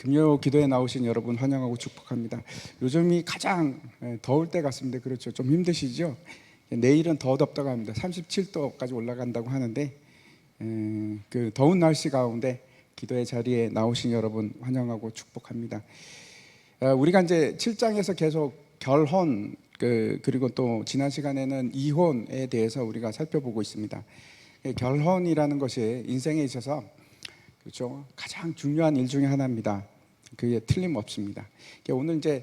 금요 기도에 나오신 여러분 환영하고 축복합니다. 요즘이 가장 더울 때 같습니다. 그렇죠? 좀 힘드시죠? 내일은 더 덥다고 합니다. 37도까지 올라간다고 하는데 그 더운 날씨 가운데 기도의 자리에 나오신 여러분 환영하고 축복합니다. 우리가 이제 7장에서 계속 결혼 그리고 또 지난 시간에는 이혼에 대해서 우리가 살펴보고 있습니다. 결혼이라는 것이 인생에 있어서 그렇죠, 가장 중요한 일 중에 하나입니다. 그게 틀림없습니다. 오늘 이제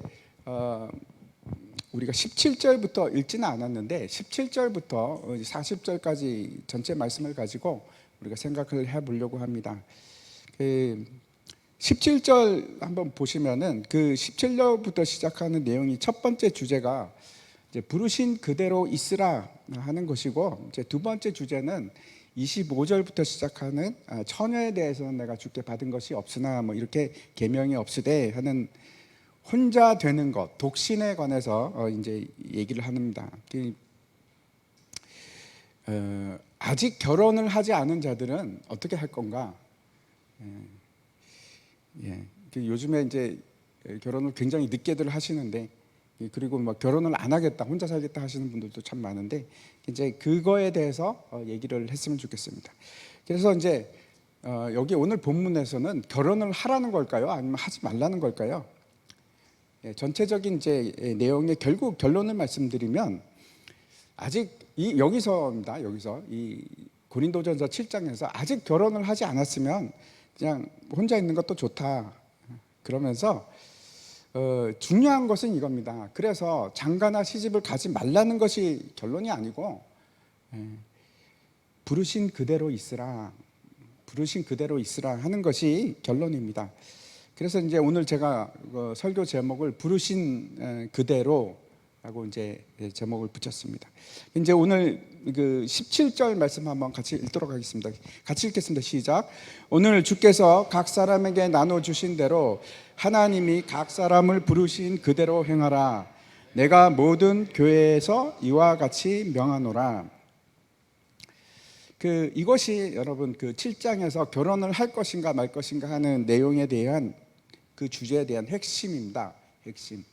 우리가 17절부터 읽지는 않았는데 17절부터 40절까지 전체 말씀을 가지고 우리가 생각을 해보려고 합니다. 17절 한번 보시면은 그 17절부터 시작하는 내용이 첫 번째 주제가 이제 부르신 그대로 있으라 하는 것이고, 이제 두 번째 주제는 25절부터 시작하는 처녀에 대해서는 내가 주께 받은 것이 없으나 뭐 이렇게 계명이 없으되 하는 혼자 되는 것, 독신에 관해서 이제 얘기를 합니다. 아직 결혼을 하지 않은 자들은 어떻게 할 건가? 요즘에 이제 결혼을 굉장히 늦게들 하시는데, 그리고 막 결혼을 안 하겠다, 혼자 살겠다 하시는 분들도 참 많은데, 이제 그거에 대해서 얘기를 했으면 좋겠습니다. 그래서 이제 여기 오늘 본문에서는 결혼을 하라는 걸까요? 아니면 하지 말라는 걸까요? 전체적인 이제 내용의 결국 결론을 말씀드리면, 아직 여기서입니다. 여기서 이 고린도전서 7장에서 아직 결혼을 하지 않았으면 그냥 혼자 있는 것도 좋다. 그러면서 중요한 것은 이겁니다. 그래서 장가나 시집을 가지 말라는 것이 결론이 아니고, 부르신 그대로 있으라, 부르신 그대로 있으라 하는 것이 결론입니다. 그래서 이제 오늘 제가 설교 제목을 부르신 그대로라고 이제 제목을 붙였습니다. 이제 오늘 그 17절 말씀 한번 같이 읽도록 하겠습니다. 같이 읽겠습니다. 시작. 오늘 주께서 각 사람에게 나눠 주신 대로 하나님이 각 사람을 부르신 그대로 행하라. 내가 모든 교회에서 이와 같이 명하노라. 이것이 여러분 그 7장에서 결혼을 할 것인가 말 것인가 하는 내용에 대한 그 주제에 대한 핵심입니다. 핵심.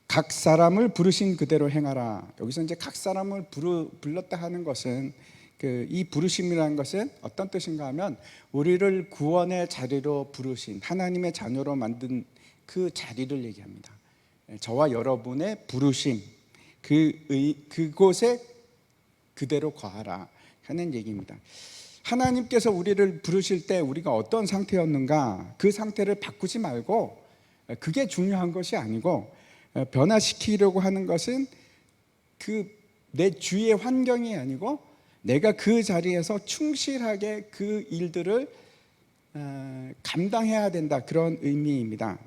각 사람을 부르신 그대로 행하라. 여기서 이제 각 사람을 불렀다 하는 것은 이 부르심이라는 것은 어떤 뜻인가 하면, 우리를 구원의 자리로 부르신 하나님의 자녀로 만든 그 자리를 얘기합니다. 저와 여러분의 부르심, 그곳에 그대로 거하라 하는 얘기입니다. 하나님께서 우리를 부르실 때 우리가 어떤 상태였는가, 그 상태를 바꾸지 말고, 그게 중요한 것이 아니고 변화시키려고 하는 것은 내 주위의 환경이 아니고 내가 그 자리에서 충실하게 그 일들을 감당해야 된다, 그런 의미입니다.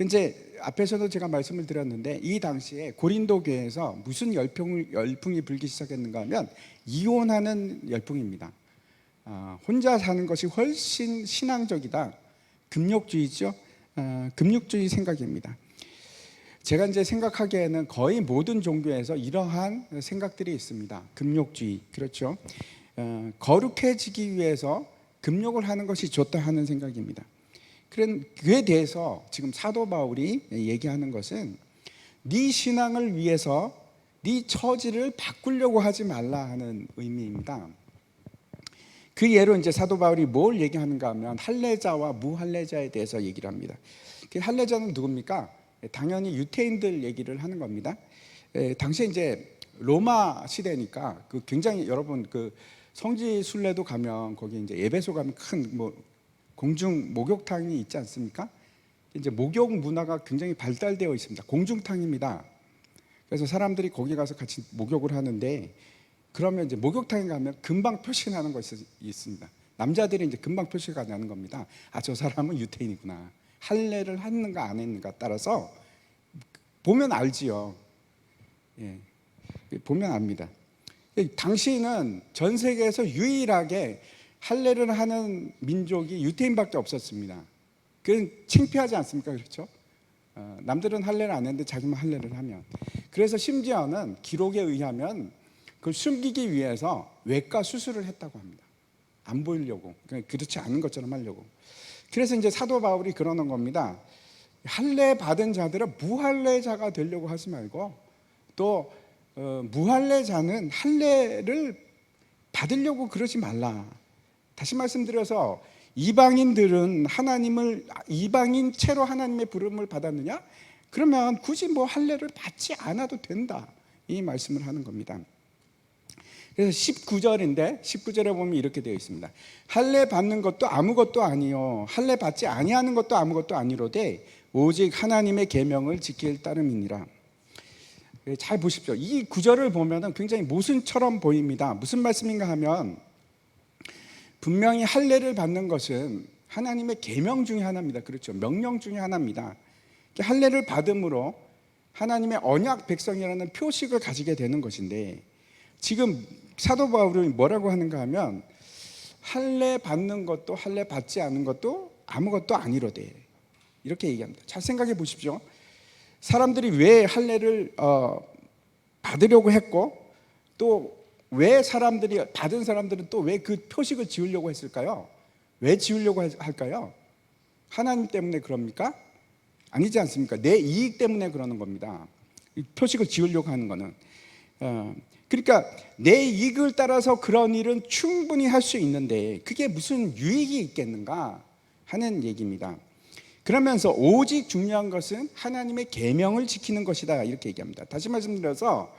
이제 앞에서도 제가 말씀을 드렸는데, 이 당시에 고린도 교회에서 무슨 열풍이 불기 시작했는가 하면 이혼하는 열풍입니다. 혼자 사는 것이 훨씬 신앙적이다, 금욕주의죠. 금욕주의 생각입니다. 제가 이제 생각하기에는 거의 모든 종교에서 이러한 생각들이 있습니다. 금욕주의, 그렇죠. 거룩해지기 위해서 금욕을 하는 것이 좋다 하는 생각입니다. 그에 대해서 지금 사도 바울이 얘기하는 것은, 네 신앙을 위해서 네 처지를 바꾸려고 하지 말라 하는 의미입니다. 그 예로 이제 사도 바울이 뭘 얘기하는가 하면 할례자와 무할례자에 대해서 얘기를 합니다. 그 할례자는 누굽니까? 당연히 유태인들 얘기를 하는 겁니다. 당시에 이제 로마 시대니까 굉장히 여러분 성지 순례도 가면 거기 이제 예배소 가면 큰 공중 목욕탕이 있지 않습니까? 이제 목욕 문화가 굉장히 발달되어 있습니다. 공중탕입니다. 그래서 사람들이 거기 가서 같이 목욕을 하는데, 그러면 이제 목욕탕에 가면 금방 표시가 나는 것이 있습니다. 남자들이 이제 금방 표시가 나는 겁니다. 저 사람은 유태인이구나. 할례를 했는가 안 했는가 따라서 보면 알지요. 보면 압니다. 당시는 전 세계에서 유일하게 할례를 하는 민족이 유태인밖에 없었습니다. 그건 창피하지 않습니까? 그렇죠? 남들은 할례를 안 했는데 자기만 할례를 하면. 그래서 심지어는 기록에 의하면 그걸 숨기기 위해서 외과 수술을 했다고 합니다. 안 보이려고, 그렇지 않은 것처럼 하려고. 그래서 이제 사도 바울이 그러는 겁니다. 할례 받은 자들은 무할례자가 되려고 하지 말고, 또 무할례자는 할례를 받으려고 그러지 말라. 다시 말씀드려서, 이방인들은 이방인 채로 하나님의 부름을 받았느냐? 그러면 굳이 뭐 할례를 받지 않아도 된다, 이 말씀을 하는 겁니다. 그래서 19절에 보면 이렇게 되어 있습니다. 할례 받는 것도 아무것도 아니요 할례 받지 아니하는 것도 아무것도 아니로되 오직 하나님의 계명을 지킬 따름이니라. 잘 보십시오. 이 구절을 보면 굉장히 모순처럼 보입니다. 무슨 말씀인가 하면, 분명히 할례를 받는 것은 하나님의 계명 중에 하나입니다. 그렇죠. 명령 중에 하나입니다. 할례를 받음으로 하나님의 언약 백성이라는 표식을 가지게 되는 것인데, 지금 사도 바울이 뭐라고 하는가 하면, 할례 받는 것도 할례 받지 않은 것도 아무것도 아니로되, 이렇게 얘기합니다. 잘 생각해 보십시오. 사람들이 왜 할례를 받으려고 했고, 또 왜 받은 사람들은 또 왜 그 표식을 지으려고 했을까요? 왜 지으려고 할까요? 하나님 때문에 그럽니까? 아니지 않습니까? 내 이익 때문에 그러는 겁니다. 이 표식을 지으려고 하는 거는. 그러니까 내 이익을 따라서 그런 일은 충분히 할 수 있는데 그게 무슨 유익이 있겠는가 하는 얘기입니다. 그러면서 오직 중요한 것은 하나님의 계명을 지키는 것이다, 이렇게 얘기합니다. 다시 말씀드려서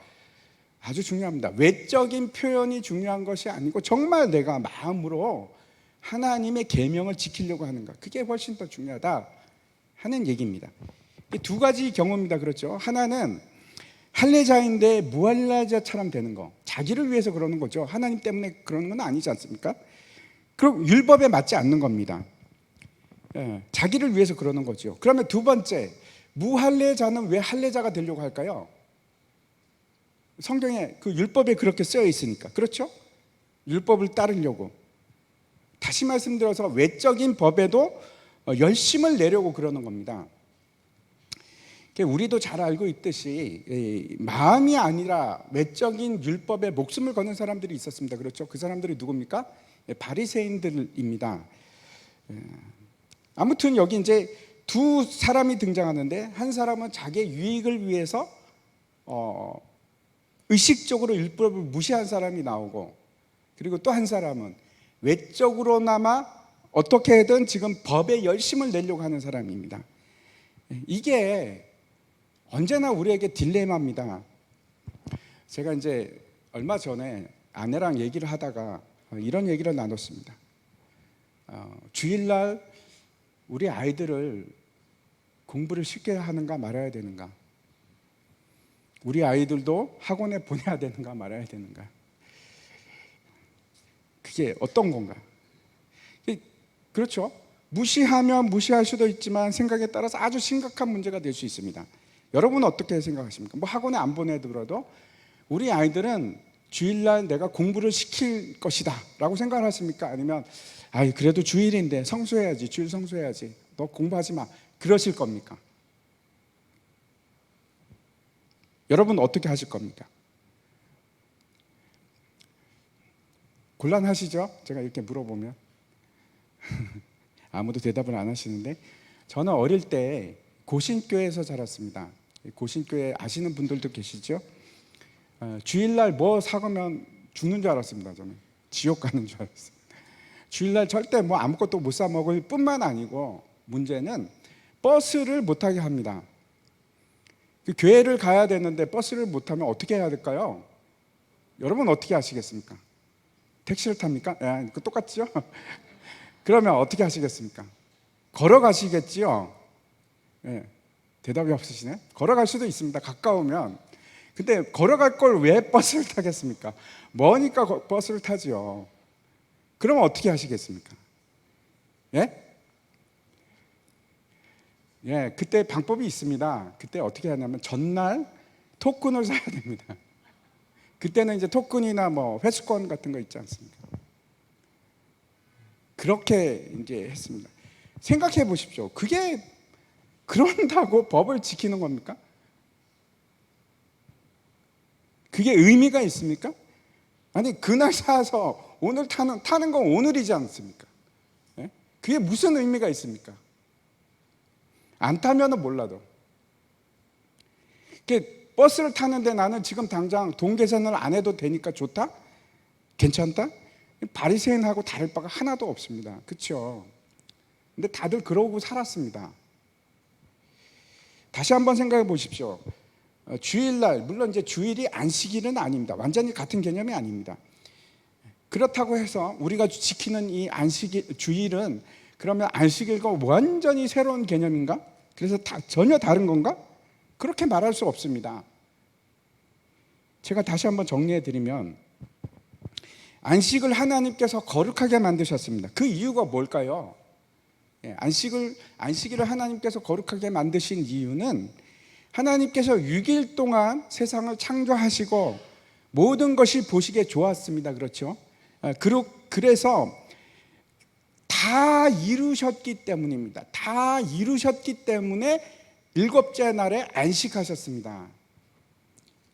아주 중요합니다. 외적인 표현이 중요한 것이 아니고 정말 내가 마음으로 하나님의 계명을 지키려고 하는가, 그게 훨씬 더 중요하다 하는 얘기입니다. 두 가지 경우입니다. 그렇죠? 하나는 할례자인데 무할례자처럼 되는 거, 자기를 위해서 그러는 거죠. 하나님 때문에 그러는 건 아니지 않습니까? 그럼 율법에 맞지 않는 겁니다. 자기를 위해서 그러는 거죠. 그러면 두 번째, 무할례자는 왜 할례자가 되려고 할까요? 성경에 그 율법에 그렇게 쓰여 있으니까. 그렇죠? 율법을 따르려고. 다시 말씀드려서 외적인 법에도 열심을 내려고 그러는 겁니다. 우리도 잘 알고 있듯이 마음이 아니라 외적인 율법에 목숨을 거는 사람들이 있었습니다. 그렇죠? 그 사람들이 누굽니까? 바리새인들입니다. 아무튼 여기 이제 두 사람이 등장하는데, 한 사람은 자기의 유익을 위해서 의식적으로 율법을 무시한 사람이 나오고, 그리고 또 한 사람은 외적으로나마 어떻게든 지금 법에 열심을 내려고 하는 사람입니다. 이게 언제나 우리에게 딜레마입니다. 제가 이제 얼마 전에 아내랑 얘기를 하다가 이런 얘기를 나눴습니다. 주일날 우리 아이들을 공부를 쉽게 하는가 말아야 되는가, 우리 아이들도 학원에 보내야 되는가 말아야 되는가, 그게 어떤 건가? 그렇죠? 무시하면 무시할 수도 있지만 생각에 따라서 아주 심각한 문제가 될 수 있습니다. 여러분은 어떻게 생각하십니까? 뭐 학원에 안 보내더라도 우리 아이들은 주일날 내가 공부를 시킬 것이다 라고 생각을 하십니까? 아니면 그래도 주일인데 성수해야지, 주일 성수해야지, 너 공부하지 마, 그러실 겁니까? 여러분 어떻게 하실 겁니까? 곤란하시죠? 제가 이렇게 물어보면 아무도 대답을 안 하시는데, 저는 어릴 때 고신교회에서 자랐습니다. 고신교회 아시는 분들도 계시죠? 주일날 뭐 사가면 죽는 줄 알았습니다. 저는 지옥 가는 줄 알았어요. 주일날 절대 뭐 아무것도 못 사 먹을 뿐만 아니고, 문제는 버스를 못 타게 합니다. 그 교회를 가야 되는데 버스를 못 타면 어떻게 해야 될까요? 여러분 어떻게 하시겠습니까? 택시를 탑니까? 똑같죠? 그러면 어떻게 하시겠습니까? 걸어가시겠지요? 대답이 없으시네. 걸어갈 수도 있습니다. 가까우면. 근데 걸어갈 걸 왜 버스를 타겠습니까? 머니까 버스를 타죠. 그러면 어떻게 하시겠습니까? 그때 방법이 있습니다. 그때 어떻게 하냐면 전날 토큰을 사야 됩니다. 그때는 이제 토큰이나 뭐 회수권 같은 거 있지 않습니까? 그렇게 이제 했습니다. 생각해 보십시오. 그게 그런다고 법을 지키는 겁니까? 그게 의미가 있습니까? 아니, 그날 사서 오늘 타는 건 오늘이지 않습니까? 예? 그게 무슨 의미가 있습니까? 안 타면은 몰라도. 버스를 타는데 나는 지금 당장 돈 계산을 안 해도 되니까 좋다? 괜찮다? 바리새인하고 다를 바가 하나도 없습니다. 그렇죠? 근데 다들 그러고 살았습니다. 다시 한번 생각해 보십시오. 주일날, 물론 이제 주일이 안식일은 아닙니다. 완전히 같은 개념이 아닙니다. 그렇다고 해서 우리가 지키는 이 안식일, 주일은 그러면 안식일과 완전히 새로운 개념인가? 그래서 전혀 다른 건가? 그렇게 말할 수 없습니다. 제가 다시 한번 정리해 드리면, 안식을 하나님께서 거룩하게 만드셨습니다. 그 이유가 뭘까요? 안식일을 하나님께서 거룩하게 만드신 이유는 하나님께서 6일 동안 세상을 창조하시고 모든 것이 보시기에 좋았습니다. 그렇죠? 그래서 다 이루셨기 때문입니다. 다 이루셨기 때문에 일곱째 날에 안식하셨습니다.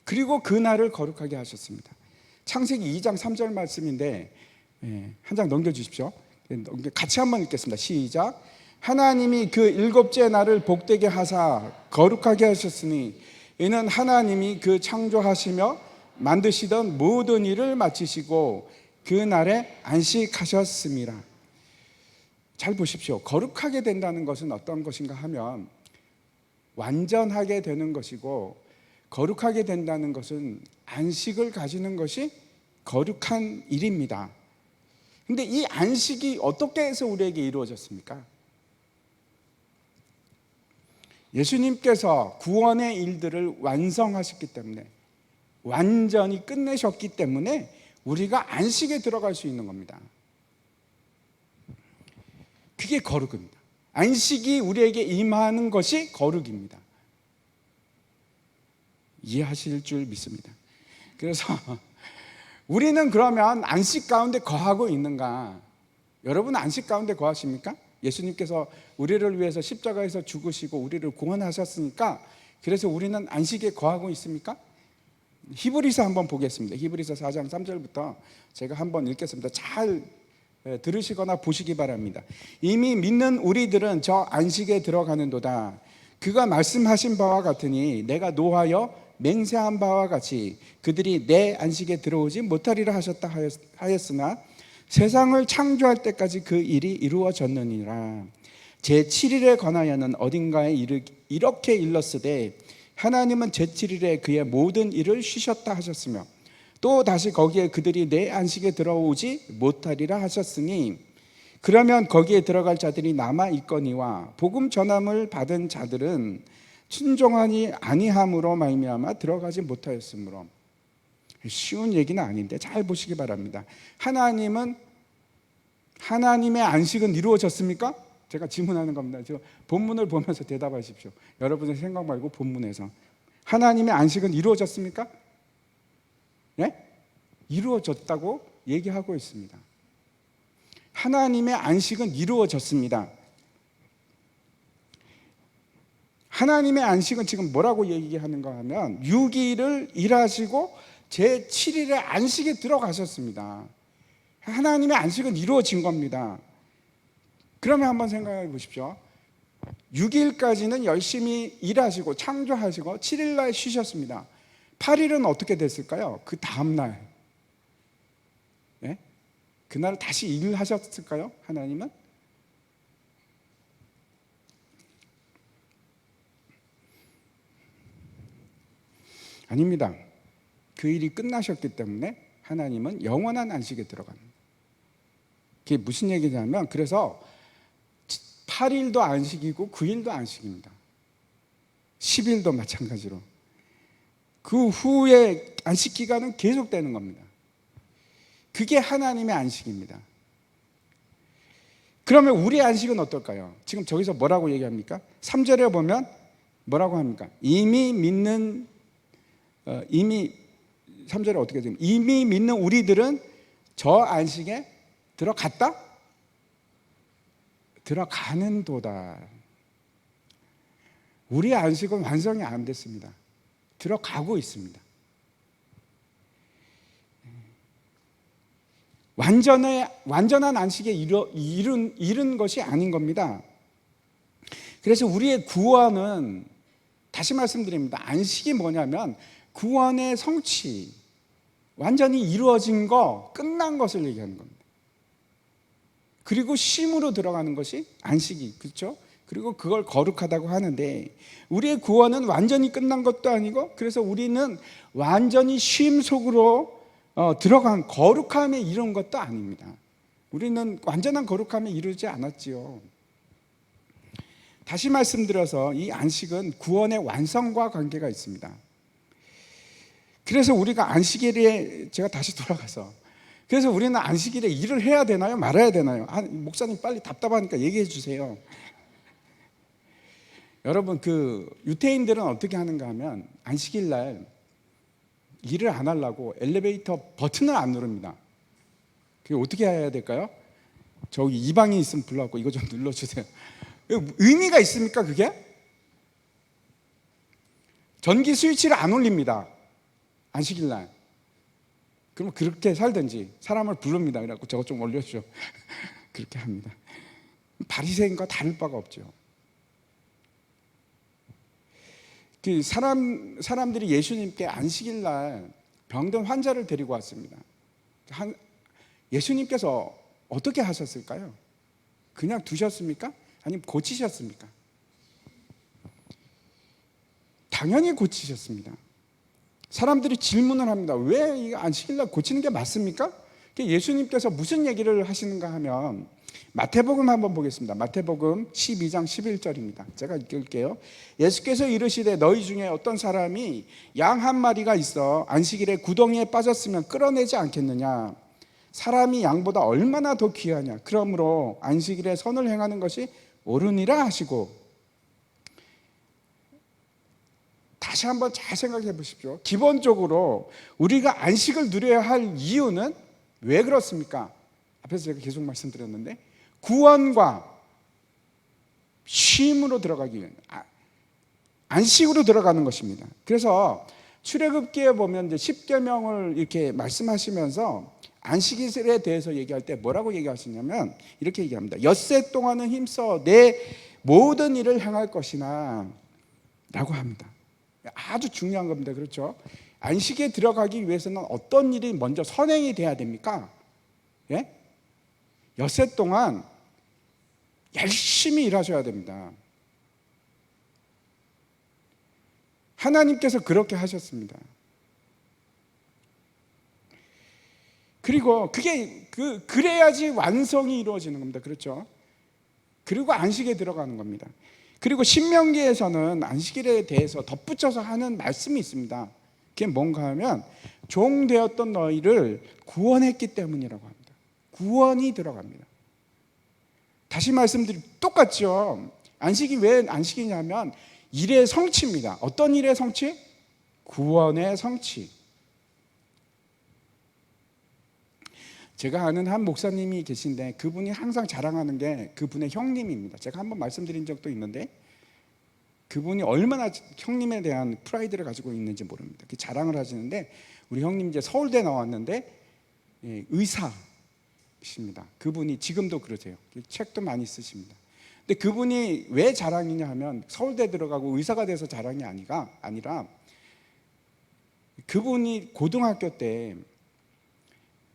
그리고 그 날을 거룩하게 하셨습니다. 창세기 2장 3절 말씀인데 한 장 넘겨주십시오. 같이 한번 읽겠습니다. 시작. 하나님이 그 일곱째 날을 복되게 하사 거룩하게 하셨으니 이는 하나님이 그 창조하시며 만드시던 모든 일을 마치시고 그 날에 안식하셨습니다. 잘 보십시오. 거룩하게 된다는 것은 어떤 것인가 하면 완전하게 되는 것이고, 거룩하게 된다는 것은 안식을 가지는 것이 거룩한 일입니다. 근데 이 안식이 어떻게 해서 우리에게 이루어졌습니까? 예수님께서 구원의 일들을 완성하셨기 때문에, 완전히 끝내셨기 때문에 우리가 안식에 들어갈 수 있는 겁니다. 그게 거룩입니다. 안식이 우리에게 임하는 것이 거룩입니다. 이해하실 줄 믿습니다. 그래서 우리는 그러면 안식 가운데 거하고 있는가? 여러분 안식 가운데 거하십니까? 예수님께서 우리를 위해서 십자가에서 죽으시고 우리를 구원하셨으니까, 그래서 우리는 안식에 거하고 있습니까? 히브리서 한번 보겠습니다. 히브리서 4장 3절부터 제가 한번 읽겠습니다. 잘 들으시거나 보시기 바랍니다. 이미 믿는 우리들은 저 안식에 들어가는도다. 그가 말씀하신 바와 같으니 내가 노하여 맹세한 바와 같이 그들이 내 안식에 들어오지 못하리라 하셨다 하였으나 세상을 창조할 때까지 그 일이 이루어졌느니라. 제7일에 관하여는 어딘가에 이렇게 일렀으되 하나님은 제7일에 그의 모든 일을 쉬셨다 하셨으며 또 다시 거기에 그들이 내 안식에 들어오지 못하리라 하셨으니 그러면 거기에 들어갈 자들이 남아 있거니와 복음 전함을 받은 자들은 순종하니 아니함으로 말미암아 들어가지 못하였으므로. 쉬운 얘기는 아닌데 잘 보시기 바랍니다. 하나님의 안식은 이루어졌습니까? 제가 질문하는 겁니다. 저 본문을 보면서 대답하십시오. 여러분의 생각 말고 본문에서. 하나님의 안식은 이루어졌습니까? 네? 이루어졌다고 얘기하고 있습니다. 하나님의 안식은 이루어졌습니다. 하나님의 안식은 지금 뭐라고 얘기하는가 하면 6일을 일하시고 제7일에 안식에 들어가셨습니다. 하나님의 안식은 이루어진 겁니다. 그러면 한번 생각해 보십시오. 6일까지는 열심히 일하시고 창조하시고 7일날 쉬셨습니다. 8일은 어떻게 됐을까요? 그 다음날, 네? 그날 다시 일하셨을까요? 하나님은? 아닙니다. 그 일이 끝나셨기 때문에 하나님은 영원한 안식에 들어갑니다. 그게 무슨 얘기냐면, 그래서 8일도 안식이고 9일도 안식입니다. 10일도 마찬가지로. 그 후에 안식 기간은 계속되는 겁니다. 그게 하나님의 안식입니다. 그러면 우리의 안식은 어떨까요? 지금 저기서 뭐라고 얘기합니까? 3절에 보면 뭐라고 합니까? 이미 3절에 어떻게 됩니까? 이미 믿는 우리들은 저 안식에 들어갔다? 들어가는 도다. 우리의 안식은 완성이 안 됐습니다. 들어가고 있습니다. 완전한 안식에 이른 것이 아닌 겁니다. 그래서 우리의 구원은, 다시 말씀드립니다, 안식이 뭐냐면 구원의 성취, 완전히 이루어진 거, 끝난 것을 얘기하는 겁니다. 그리고 쉼으로 들어가는 것이 안식이, 그렇죠? 그리고 그걸 거룩하다고 하는데, 우리의 구원은 완전히 끝난 것도 아니고, 그래서 우리는 완전히 쉼 속으로 들어간 거룩함에 이른 것도 아닙니다. 우리는 완전한 거룩함에 이르지 않았지요. 다시 말씀드려서 이 안식은 구원의 완성과 관계가 있습니다. 그래서 우리가 안식일에, 제가 다시 돌아가서, 그래서 우리는 안식일에 일을 해야 되나요? 말아야 되나요? 목사님 빨리 답답하니까 얘기해 주세요. 여러분, 유태인들은 어떻게 하는가 하면 안식일 날 일을 안 하려고 엘리베이터 버튼을 안 누릅니다. 그게 어떻게 해야 될까요? 저기 이방인 있으면 불러갖고 이거 좀 눌러주세요. 의미가 있습니까, 그게? 전기 스위치를 안 올립니다, 안식일 날. 그럼 그렇게 살든지 사람을 부릅니다. 그래갖고 저거 좀 올려주죠. 그렇게 합니다. 바리새인과 다를 바가 없죠. 사람들이 예수님께 안식일 날 병든 환자를 데리고 왔습니다. 예수님께서 어떻게 하셨을까요? 그냥 두셨습니까? 아니면 고치셨습니까? 당연히 고치셨습니다. 사람들이 질문을 합니다. 왜 이 안식일 날 고치는 게 맞습니까? 예수님께서 무슨 얘기를 하시는가 하면, 마태복음 한번 보겠습니다. 마태복음 12장 11절입니다. 제가 읽을게요. 예수께서 이르시되 너희 중에 어떤 사람이 양 한 마리가 있어 안식일에 구덩이에 빠졌으면 끌어내지 않겠느냐? 사람이 양보다 얼마나 더 귀하냐? 그러므로 안식일에 선을 행하는 것이 옳으니라 하시고, 다시 한번 잘 생각해 보십시오. 기본적으로 우리가 안식을 누려야 할 이유는 왜 그렇습니까? 앞에서 제가 계속 말씀드렸는데, 구원과 쉼으로 들어가기 위해, 안식으로 들어가는 것입니다. 그래서 출애굽기에 보면 이제 10계명을 이렇게 말씀하시면서 안식일에 대해서 얘기할 때 뭐라고 얘기하시냐면 이렇게 얘기합니다. 엿새 동안은 힘써 내 모든 일을 행할 것이나 라고 합니다. 아주 중요한 겁니다. 그렇죠? 안식에 들어가기 위해서는 어떤 일이 먼저 선행이 돼야 됩니까? 예? 엿새 동안 열심히 일하셔야 됩니다. 하나님께서 그렇게 하셨습니다. 그리고 그래야지 완성이 이루어지는 겁니다. 그렇죠? 그리고 안식에 들어가는 겁니다. 그리고 신명기에서는 안식일에 대해서 덧붙여서 하는 말씀이 있습니다. 그게 뭔가 하면 종 되었던 너희를 구원했기 때문이라고 합니다. 구원이 들어갑니다. 다시 말씀드리면 똑같죠. 안식이 왜 안식이냐면 일의 성취입니다. 어떤 일의 성취? 구원의 성취. 제가 아는 한 목사님이 계신데 그분이 항상 자랑하는 게 그분의 형님입니다. 제가 한번 말씀드린 적도 있는데 그분이 얼마나 형님에 대한 프라이드를 가지고 있는지 모릅니다. 그 자랑을 하시는데, 우리 형님 이제 서울대 나왔는데 의사십니다. 그분이 지금도 그러세요. 책도 많이 쓰십니다. 근데 그분이 왜 자랑이냐 하면 서울대 들어가고 의사가 돼서 자랑이 아니라 그분이 고등학교 때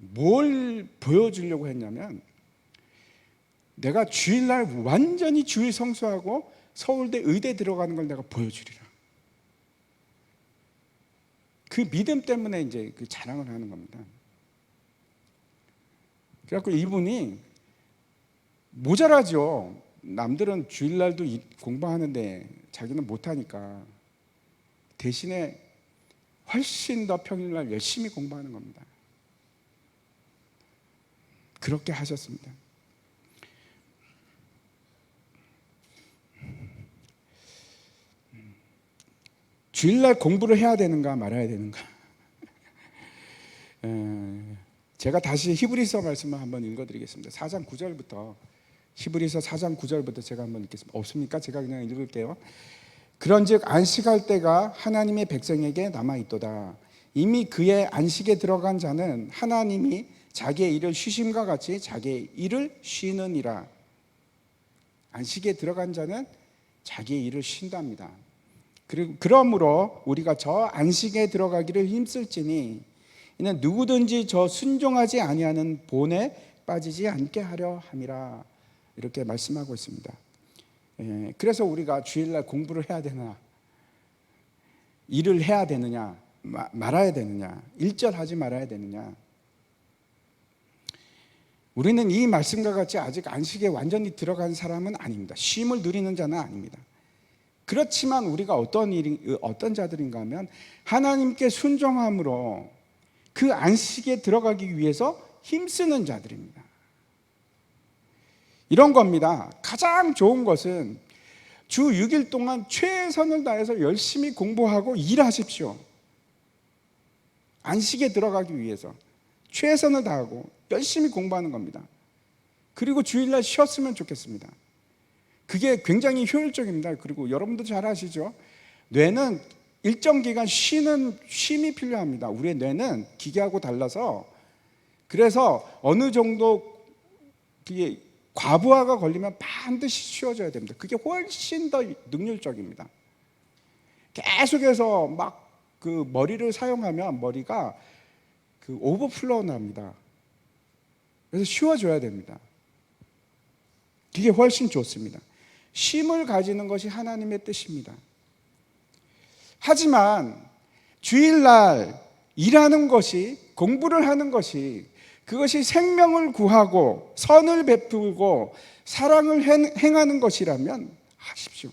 뭘 보여주려고 했냐면, 내가 주일날 완전히 주일 성수하고 서울대 의대 들어가는 걸 내가 보여주리라. 그 믿음 때문에 이제 그 자랑을 하는 겁니다. 그래갖고 이분이 모자라죠. 남들은 주일날도 공부하는데 자기는 못하니까 대신에 훨씬 더 평일날 열심히 공부하는 겁니다. 그렇게 하셨습니다. 주일날 공부를 해야 되는가 말아야 되는가? 제가 다시 히브리서 말씀을 한번 읽어드리겠습니다. 4장 9절부터, 히브리서 4장 9절부터 제가 한번 읽겠습니다. 없습니까? 제가 그냥 읽을게요. 그런즉 안식할 때가 하나님의 백성에게 남아있도다. 이미 그의 안식에 들어간 자는 하나님이 자기의 일을 쉬심과 같이 자기의 일을 쉬느니라. 안식에 들어간 자는 자기의 일을 쉰답니다. 그리고 그러므로 우리가 저 안식에 들어가기를 힘쓸지니 이는 누구든지 저 순종하지 아니하는 본에 빠지지 않게 하려 함이라. 이렇게 말씀하고 있습니다. 그래서 우리가 주일날 공부를 해야 되나, 일을 해야 되느냐, 말아야 되느냐, 일절하지 말아야 되느냐. 우리는 이 말씀과 같이 아직 안식에 완전히 들어간 사람은 아닙니다. 쉼을 누리는 자는 아닙니다. 그렇지만 우리가 어떤 자들인가 하면 하나님께 순종함으로 그 안식에 들어가기 위해서 힘쓰는 자들입니다. 이런 겁니다. 가장 좋은 것은 주 6일 동안 최선을 다해서 열심히 공부하고 일하십시오. 안식에 들어가기 위해서 최선을 다하고 열심히 공부하는 겁니다. 그리고 주일날 쉬었으면 좋겠습니다. 그게 굉장히 효율적입니다. 그리고 여러분도 잘 아시죠? 뇌는 일정 기간 쉼이 필요합니다. 우리의 뇌는 기계하고 달라서, 그래서 어느 정도 과부하가 걸리면 반드시 쉬어줘야 됩니다. 그게 훨씬 더 능률적입니다. 계속해서 막 그 머리를 사용하면 머리가 그 오버플로우 납니다. 그래서 쉬어줘야 됩니다. 그게 훨씬 좋습니다. 쉼을 가지는 것이 하나님의 뜻입니다. 하지만 주일날 일하는 것이, 공부를 하는 것이, 그것이 생명을 구하고 선을 베풀고 사랑을 행하는 것이라면 하십시오.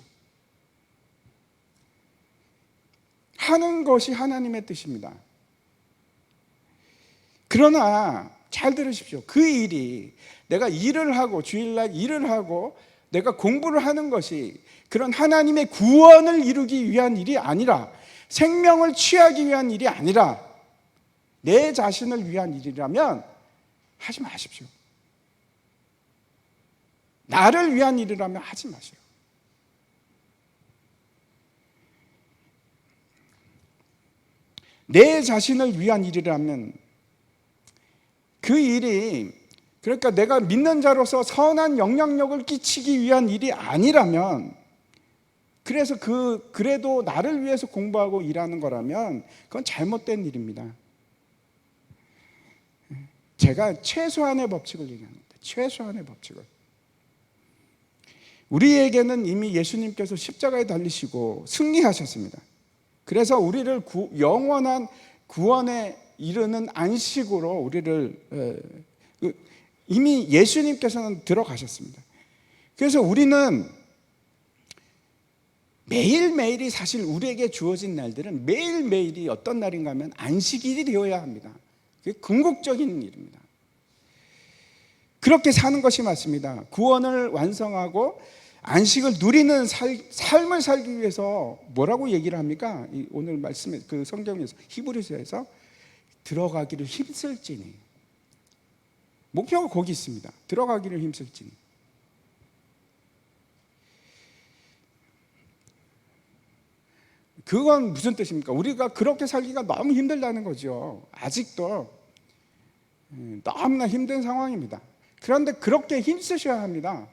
하는 것이 하나님의 뜻입니다. 그러나 잘 들으십시오. 그 일이 내가 일을 하고 주일날 일을 하고 내가 공부를 하는 것이 그런 하나님의 구원을 이루기 위한 일이 아니라, 생명을 취하기 위한 일이 아니라 내 자신을 위한 일이라면 하지 마십시오. 나를 위한 일이라면 하지 마세요. 내 자신을 위한 일이라면 그 일이, 그러니까 내가 믿는 자로서 선한 영향력을 끼치기 위한 일이 아니라면, 그래서 그래도 나를 위해서 공부하고 일하는 거라면 그건 잘못된 일입니다. 제가 최소한의 법칙을 얘기합니다. 최소한의 법칙을. 우리에게는 이미 예수님께서 십자가에 달리시고 승리하셨습니다. 그래서 우리를 영원한 구원에 이르는 안식으로 우리를 이미 예수님께서는 들어가셨습니다. 그래서 우리는 매일매일이, 사실 우리에게 주어진 날들은 매일매일이 어떤 날인가 하면 안식일이 되어야 합니다. 그게 궁극적인 일입니다. 그렇게 사는 것이 맞습니다. 구원을 완성하고 안식을 누리는 삶을 살기 위해서 뭐라고 얘기를 합니까? 오늘 말씀에, 그 성경에서, 히브리서에서 들어가기를 힘쓸지니, 목표가 거기 있습니다. 들어가기를 힘쓸지니. 그건 무슨 뜻입니까? 우리가 그렇게 살기가 너무 힘들다는 거죠. 아직도 너무나 힘든 상황입니다. 그런데 그렇게 힘쓰셔야 합니다.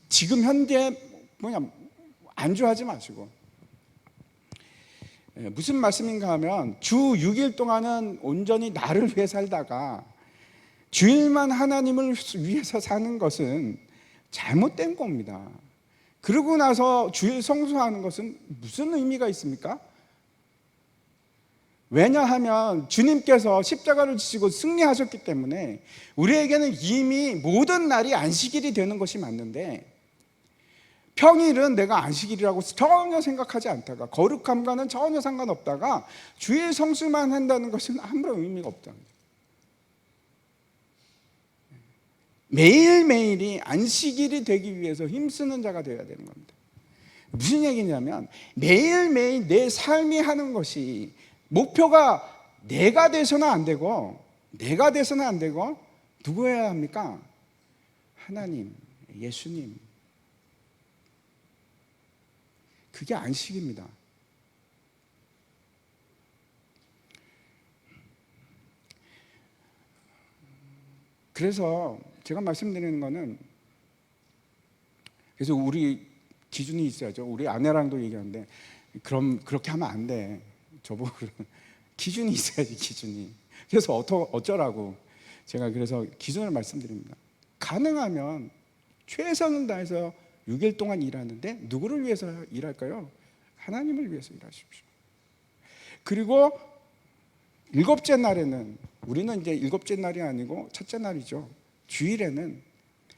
지금 현재 그냥 안주하지 마시고. 무슨 말씀인가 하면 주 6일 동안은 온전히 나를 위해 살다가 주일만 하나님을 위해서 사는 것은 잘못된 겁니다. 그러고 나서 주일 성수하는 것은 무슨 의미가 있습니까? 왜냐하면 주님께서 십자가를 지시고 승리하셨기 때문에 우리에게는 이미 모든 날이 안식일이 되는 것이 맞는데, 평일은 내가 안식일이라고 전혀 생각하지 않다가, 거룩함과는 전혀 상관없다가 주일 성수만 한다는 것은 아무런 의미가 없다. 매일매일이 안식일이 되기 위해서 힘쓰는 자가 되어야 되는 겁니다. 무슨 얘기냐면 매일매일 내 삶이 하는 것이, 목표가 내가 돼서는 안 되고 누구여야 합니까? 하나님, 예수님. 그게 안식입니다. 그래서 제가 말씀드리는 거는, 그래서 우리 기준이 있어야죠. 우리 아내랑도 얘기하는데, 그럼 그렇게 하면 안 돼. 저보고 기준이 있어야지, 기준이. 그래서 어쩌라고 제가 그래서 기준을 말씀드립니다. 가능하면 최선을 다해서 6일 동안 일하는데 누구를 위해서 일할까요? 하나님을 위해서 일하십시오. 그리고 7째 날에는, 우리는 이제 7째 날이 아니고 첫째 날이죠. 주일에는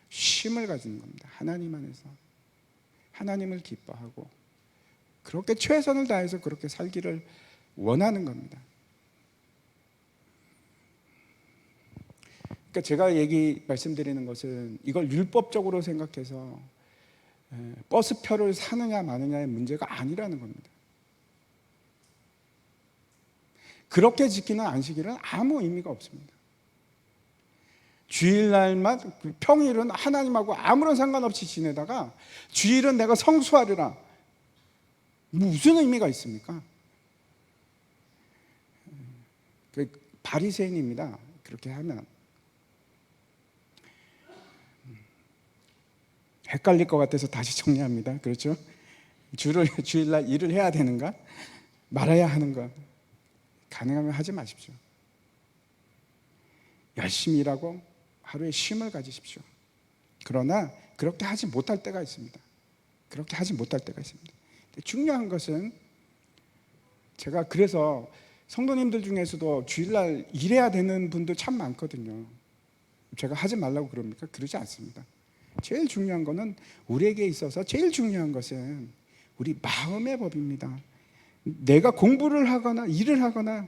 쉼을 가지는 겁니다. 하나님 안에서 하나님을 기뻐하고 그렇게 최선을 다해서 그렇게 살기를 원하는 겁니다. 그러니까 제가 말씀드리는 것은, 이걸 율법적으로 생각해서 버스표를 사느냐 마느냐의 문제가 아니라는 겁니다. 그렇게 지키는 안식일은 아무 의미가 없습니다. 주일날만, 평일은 하나님하고 아무런 상관없이 지내다가 주일은 내가 성수하리라, 무슨 의미가 있습니까? 바리새인입니다. 그렇게 하면 헷갈릴 것 같아서 다시 정리합니다. 그렇죠? 주일날 일을 해야 되는가? 말아야 하는가? 가능하면 하지 마십시오. 열심히 일하고 하루에 쉼을 가지십시오. 그러나 그렇게 하지 못할 때가 있습니다. 그렇게 하지 못할 때가 있습니다. 중요한 것은, 제가 그래서 성도님들 중에서도 주일날 일해야 되는 분도 참 많거든요. 제가 하지 말라고 그럽니까? 그러지 않습니다. 제일 중요한 것은, 우리에게 있어서 제일 중요한 것은 우리 마음의 법입니다. 내가 공부를 하거나 일을 하거나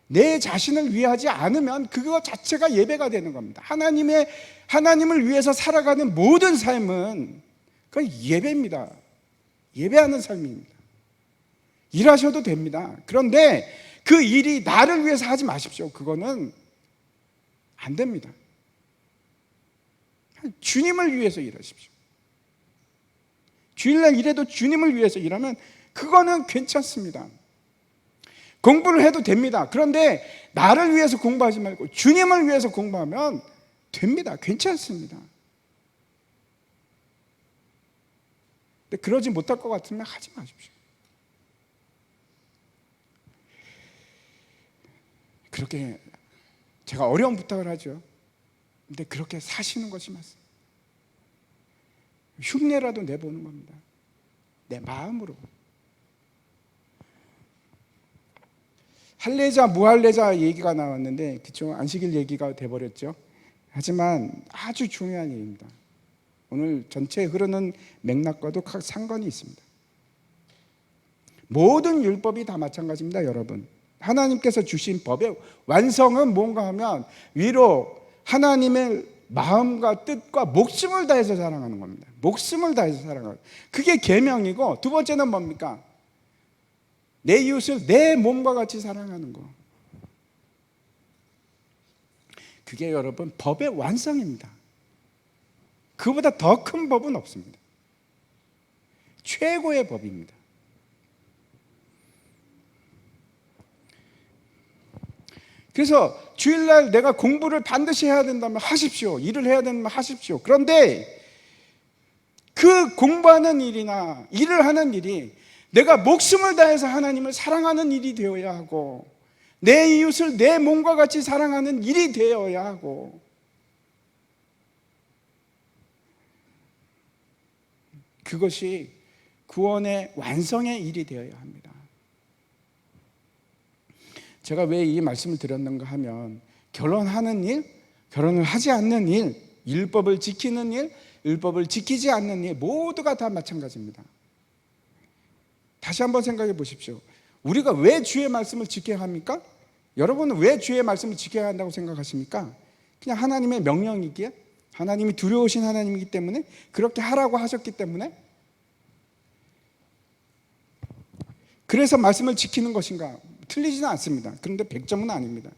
내 자신을 위하지 않으면 그거 자체가 예배가 되는 겁니다. 하나님을 위해서 살아가는 모든 삶은 그건 예배입니다. 예배하는 삶입니다. 일하셔도 됩니다. 그런데 그 일이 나를 위해서 하지 마십시오. 그거는 안 됩니다. 주님을 위해서 일하십시오. 주일날 일해도 주님을 위해서 일하면 그거는 괜찮습니다. 공부를 해도 됩니다. 그런데 나를 위해서 공부하지 말고 주님을 위해서 공부하면 됩니다. 괜찮습니다. 근데 그러지 못할 것 같으면 하지 마십시오. 그렇게 제가 어려운 부탁을 하죠. 근데 그렇게 사시는 것이 맞습니다. 흉내라도 내보는 겁니다. 내 마음으로. 할례자 무할례자 얘기가 나왔는데, 그쵸? 안식일 얘기가 돼버렸죠. 하지만 아주 중요한 얘기입니다. 오늘 전체 흐르는 맥락과도 상관이 있습니다. 모든 율법이 다 마찬가지입니다, 여러분. 하나님께서 주신 법의 완성은 뭔가 하면 위로 하나님의 마음과 뜻과 목숨을 다해서 사랑하는 겁니다. 목숨을 다해서 사랑하는, 그게 계명이고, 두 번째는 뭡니까? 내 이웃을 내 몸과 같이 사랑하는 거. 그게 여러분 법의 완성입니다. 그보다 더 큰 법은 없습니다. 최고의 법입니다. 그래서 주일날 내가 공부를 반드시 해야 된다면 하십시오. 일을 해야 된다면 하십시오. 그런데 그 공부하는 일이나 일을 하는 일이 내가 목숨을 다해서 하나님을 사랑하는 일이 되어야 하고, 내 이웃을 내 몸과 같이 사랑하는 일이 되어야 하고, 그것이 구원의 완성의 일이 되어야 합니다. 제가 왜 이 말씀을 드렸는가 하면, 결혼하는 일, 결혼을 하지 않는 일, 율법을 지키는 일, 율법을 지키지 않는 일, 모두가 다 마찬가지입니다. 다시 한번 생각해 보십시오. 우리가 왜 주의 말씀을 지켜야 합니까? 여러분은 왜 주의 말씀을 지켜야 한다고 생각하십니까? 그냥 하나님의 명령이기에, 하나님이 두려우신 하나님이기 때문에, 그렇게 하라고 하셨기 때문에, 그래서 말씀을 지키는 것인가? 틀리지는 않습니다. 그런데 100점은 아닙니다.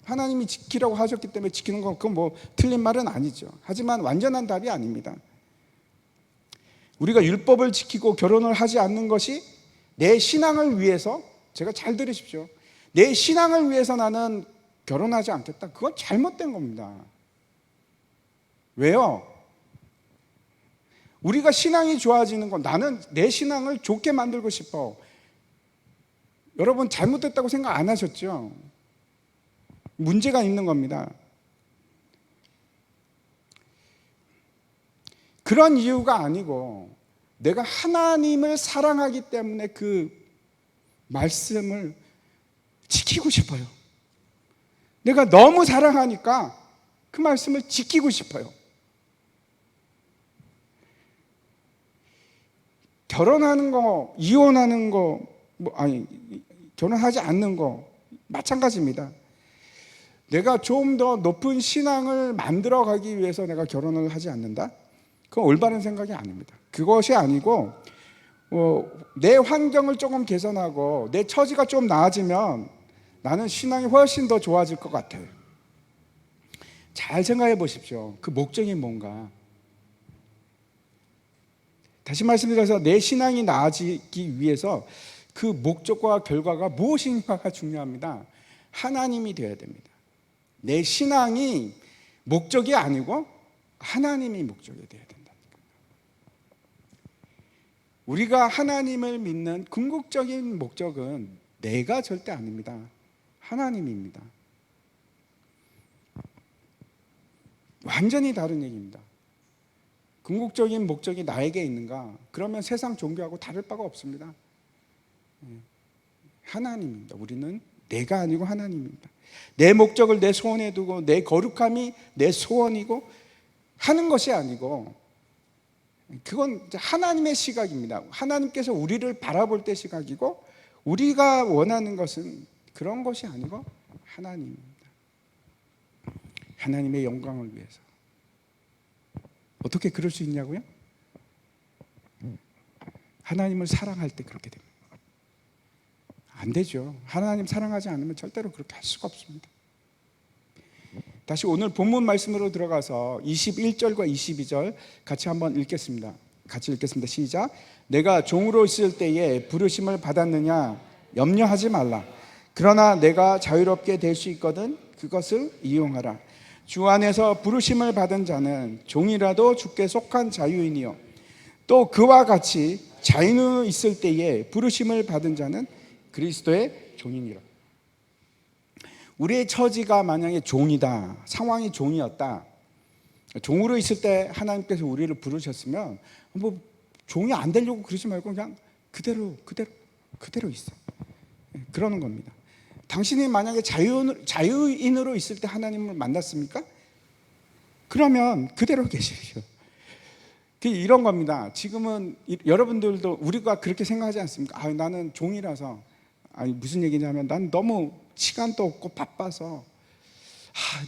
하나님이 지키라고 하셨기 때문에 지키는 건, 그건 뭐 틀린 말은 아니죠. 하지만 완전한 답이 아닙니다. 우리가 율법을 지키고 결혼을 하지 않는 것이 내 신앙을 위해서, 제가 잘 들으십시오, 내 신앙을 위해서 나는 결혼하지 않겠다, 그건 잘못된 겁니다. 왜요? 우리가 신앙이 좋아지는 건 나는 내 신앙을 좋게 만들고 싶어. 여러분 잘못됐다고 생각 안 하셨죠? 문제가 있는 겁니다. 그런 이유가 아니고 내가 하나님을 사랑하기 때문에 그 말씀을 지키고 싶어요. 내가 너무 사랑하니까 그 말씀을 지키고 싶어요. 결혼하는 거, 이혼하는 거, 결혼하지 않는 거 마찬가지입니다. 내가 좀 더 높은 신앙을 만들어 가기 위해서 내가 결혼을 하지 않는다? 그건 올바른 생각이 아닙니다. 그것이 아니고 내 환경을 조금 개선하고 내 처지가 좀 나아지면 나는 신앙이 훨씬 더 좋아질 것 같아요. 잘 생각해 보십시오. 그 목적이 뭔가. 다시 말씀드려서 내 신앙이 나아지기 위해서 그 목적과 결과가 무엇인가가 중요합니다. 하나님이 되어야 됩니다. 내 신앙이 목적이 아니고 하나님이 목적이 되어야 된다. 우리가 하나님을 믿는 궁극적인 목적은 내가 절대 아닙니다. 하나님입니다. 완전히 다른 얘기입니다. 궁극적인 목적이 나에게 있는가? 그러면 세상 종교하고 다를 바가 없습니다. 하나님입니다. 우리는 내가 아니고 하나님입니다. 내 목적을 내 소원에 두고 내 거룩함이 내 소원이고 하는 것이 아니고 그건 하나님의 시각입니다. 하나님께서 우리를 바라볼 때 시각이고 우리가 원하는 것은 그런 것이 아니고 하나님입니다. 하나님의 영광을 위해서. 어떻게 그럴 수 있냐고요? 하나님을 사랑할 때 그렇게 됩니다. 안 되죠. 하나님 사랑하지 않으면 절대로 그렇게 할 수가 없습니다. 다시 오늘 본문 말씀으로 들어가서 21절과 22절 같이 한번 읽겠습니다. 같이 읽겠습니다. 시작. 내가 종으로 있을 때에 부르심을 받았느냐 염려하지 말라. 그러나 내가 자유롭게 될 수 있거든 그것을 이용하라. 주 안에서 부르심을 받은 자는 종이라도 주께 속한 자유인이요 또 그와 같이 자유인으로 있을 때에 부르심을 받은 자는 그리스도의 종이니라. 우리의 처지가 만약에 종이다, 상황이 종이었다, 종으로 있을 때 하나님께서 우리를 부르셨으면 뭐 종이 안 되려고 그러지 말고 그냥 그대로 있어. 그러는 겁니다. 당신이 만약에 자유인으로 있을 때 하나님을 만났습니까? 그러면 그대로 계시죠. 이런 겁니다. 지금은 여러분들도 우리가 그렇게 생각하지 않습니까? 나는 종이라서. 무슨 얘기냐면 난 너무 시간도 없고 바빠서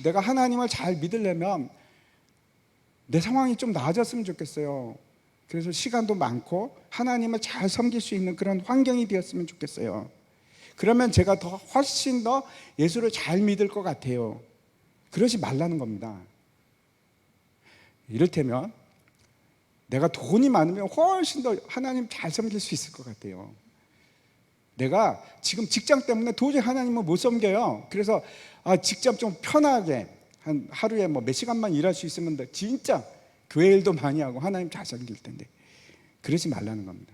내가 하나님을 잘 믿으려면 내 상황이 좀 나아졌으면 좋겠어요. 그래서 시간도 많고 하나님을 잘 섬길 수 있는 그런 환경이 되었으면 좋겠어요. 그러면 제가 훨씬 더 예수를 잘 믿을 것 같아요. 그러지 말라는 겁니다. 이를테면 내가 돈이 많으면 훨씬 더 하나님 잘 섬길 수 있을 것 같아요. 내가 지금 직장 때문에 도저히 하나님을 못 섬겨요. 그래서 직접 좀 편하게 한 하루에 몇 시간만 일할 수 있으면 진짜 교회 일도 많이 하고 하나님 잘 섬길 텐데 그러지 말라는 겁니다.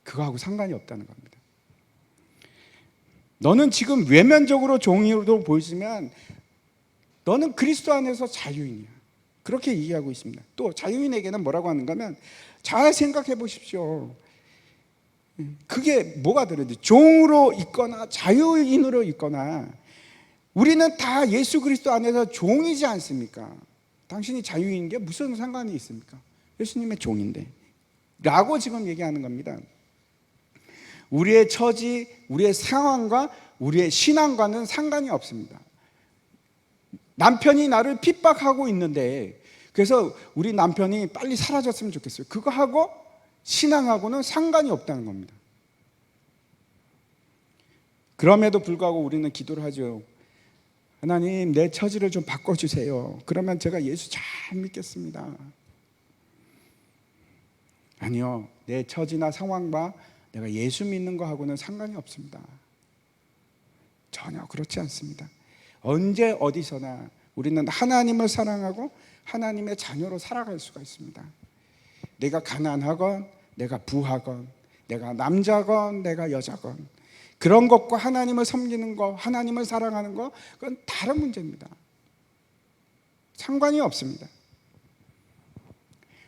그거하고 상관이 없다는 겁니다. 너는 지금 외면적으로 종으로 보이지만 너는 그리스도 안에서 자유인이야. 그렇게 얘기하고 있습니다. 또 자유인에게는 뭐라고 하는가 하면 잘 생각해 보십시오. 그게 뭐가 다른지 종으로 있거나 자유인으로 있거나 우리는 다 예수 그리스도 안에서 종이지 않습니까? 당신이 자유인 게 무슨 상관이 있습니까? 예수님의 종인데 라고 지금 얘기하는 겁니다. 우리의 처지, 우리의 상황과 우리의 신앙과는 상관이 없습니다. 남편이 나를 핍박하고 있는데 그래서 우리 남편이 빨리 사라졌으면 좋겠어요. 그거하고 신앙하고는 상관이 없다는 겁니다. 그럼에도 불구하고 우리는 기도를 하죠. 하나님, 내 처지를 좀 바꿔주세요. 그러면 제가 예수 잘 믿겠습니다. 아니요, 내 처지나 상황과 내가 예수 믿는 거하고는 상관이 없습니다. 전혀 그렇지 않습니다. 언제 어디서나 우리는 하나님을 사랑하고 하나님의 자녀로 살아갈 수가 있습니다. 내가 가난하건 내가 부하건 내가 남자건 내가 여자건 그런 것과 하나님을 섬기는 것, 하나님을 사랑하는 것, 그건 다른 문제입니다. 상관이 없습니다.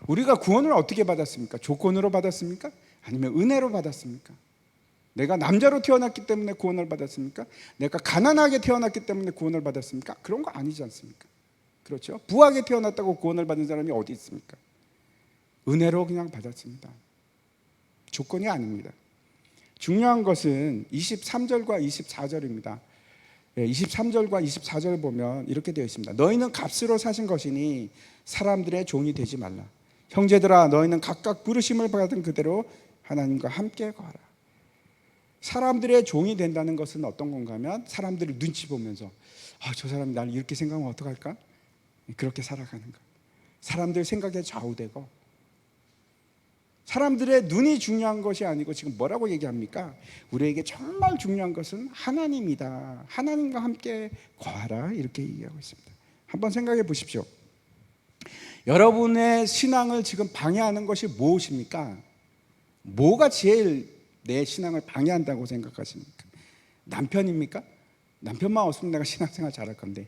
우리가 구원을 어떻게 받았습니까? 조건으로 받았습니까? 아니면 은혜로 받았습니까? 내가 남자로 태어났기 때문에 구원을 받았습니까? 내가 가난하게 태어났기 때문에 구원을 받았습니까? 그런 거 아니지 않습니까? 그렇죠? 부하게 태어났다고 구원을 받은 사람이 어디 있습니까? 은혜로 그냥 받았습니다. 조건이 아닙니다. 중요한 것은 23절과 24절입니다. 23절과 24절을 보면 이렇게 되어 있습니다. 너희는 값으로 사신 것이니 사람들의 종이 되지 말라. 형제들아, 너희는 각각 부르심을 받은 그대로 하나님과 함께 거하라. 사람들의 종이 된다는 것은 어떤 건가 하면 사람들을 눈치 보면서 저 사람이 나를 이렇게 생각하면 어떡할까? 그렇게 살아가는 것. 사람들 생각에 좌우되고 사람들의 눈이 중요한 것이 아니고 지금 뭐라고 얘기합니까? 우리에게 정말 중요한 것은 하나님이다. 하나님과 함께 거하라. 이렇게 얘기하고 있습니다. 한번 생각해 보십시오. 여러분의 신앙을 지금 방해하는 것이 무엇입니까? 뭐가 제일 내 신앙을 방해한다고 생각하십니까? 남편입니까? 남편만 없으면 내가 신앙생활 잘할 건데,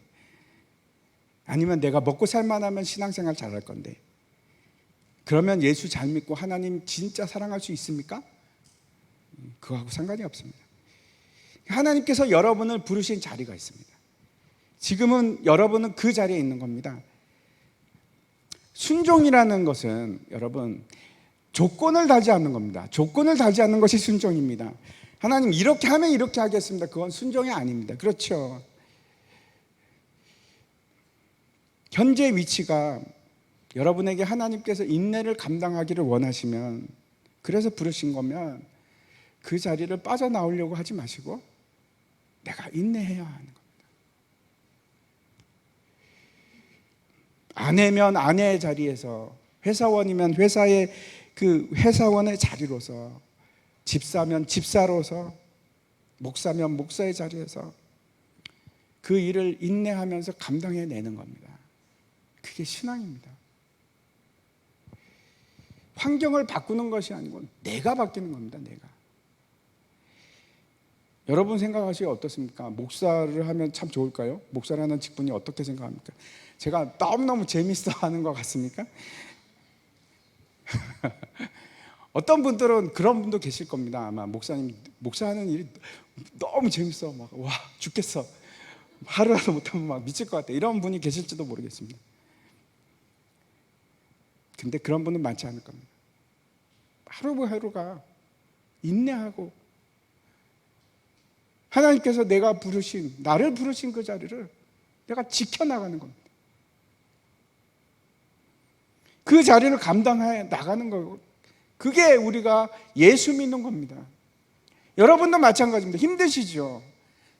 아니면 내가 먹고 살만하면 신앙생활 잘할 건데, 그러면 예수 잘 믿고 하나님 진짜 사랑할 수 있습니까? 그거하고 상관이 없습니다. 하나님께서 여러분을 부르신 자리가 있습니다. 지금은 여러분은 그 자리에 있는 겁니다. 순종이라는 것은 여러분 조건을 달지 않는 겁니다. 조건을 달지 않는 것이 순종입니다. 하나님 이렇게 하면 이렇게 하겠습니다. 그건 순종이 아닙니다. 그렇죠? 현재 위치가 여러분에게 하나님께서 인내를 감당하기를 원하시면, 그래서 부르신 거면 그 자리를 빠져나오려고 하지 마시고 내가 인내해야 하는 겁니다. 아내면 아내의 자리에서, 회사원이면 회사의 그 회사원의 자리로서, 집사면 집사로서, 목사면 목사의 자리에서 그 일을 인내하면서 감당해내는 겁니다. 그게 신앙입니다. 환경을 바꾸는 것이 아니고 내가 바뀌는 겁니다. 내가. 여러분 생각하시기 어떻습니까? 목사를 하면 참 좋을까요? 목사라는 직분이 어떻게 생각합니까? 제가 너무너무 재밌어 하는 것 같습니까? 어떤 분들은 그런 분도 계실 겁니다. 아마 목사님, 목사하는 일이 너무 재밌어. 막, 와, 죽겠어. 하루라도 못하면 막 미칠 것 같아. 이런 분이 계실지도 모르겠습니다. 근데 그런 분은 많지 않을 겁니다. 하루하루가 인내하고 하나님께서 나를 부르신 그 자리를 내가 지켜나가는 겁니다. 그 자리를 감당해 나가는 거고, 그게 우리가 예수 믿는 겁니다. 여러분도 마찬가지입니다. 힘드시죠?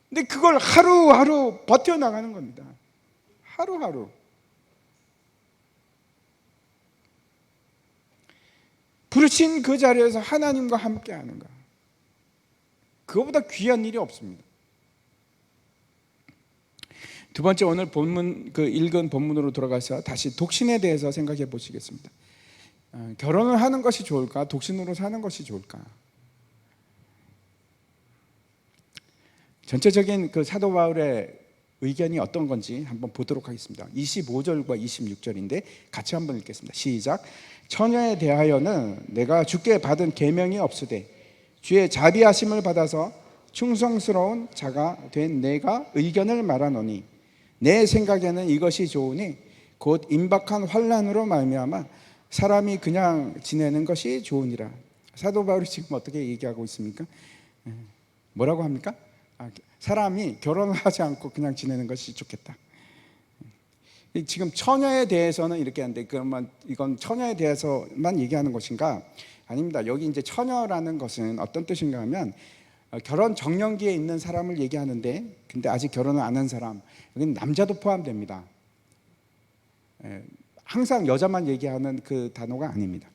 근데 그걸 하루하루 버텨나가는 겁니다. 하루하루. 부르신 그 자리에서 하나님과 함께 하는 것, 그거보다 귀한 일이 없습니다. 두 번째, 오늘 본문 읽은 본문으로 돌아가서 다시 독신에 대해서 생각해 보시겠습니다. 결혼을 하는 것이 좋을까? 독신으로 사는 것이 좋을까? 전체적인 그 사도 바울의 의견이 어떤 건지 한번 보도록 하겠습니다. 25절과 26절인데 같이 한번 읽겠습니다. 시작. 처녀에 대하여는 내가 주께 받은 계명이 없으되 주의 자비하심을 받아서 충성스러운 자가 된 내가 의견을 말하노니 내 생각에는 이것이 좋으니 곧 임박한 환난으로 말미암아 사람이 그냥 지내는 것이 좋으니라. 사도 바울이 지금 어떻게 얘기하고 있습니까? 뭐라고 합니까? 사람이 결혼을 하지 않고 그냥 지내는 것이 좋겠다. 지금 처녀에 대해서는 이렇게 하는데, 그러면 이건 처녀에 대해서만 얘기하는 것인가? 아닙니다. 여기 이제 처녀라는 것은 어떤 뜻인가 하면 결혼 정년기에 있는 사람을 얘기하는데, 근데 아직 결혼을 안 한 사람, 여기는 남자도 포함됩니다. 항상 여자만 얘기하는 그 단어가 아닙니다.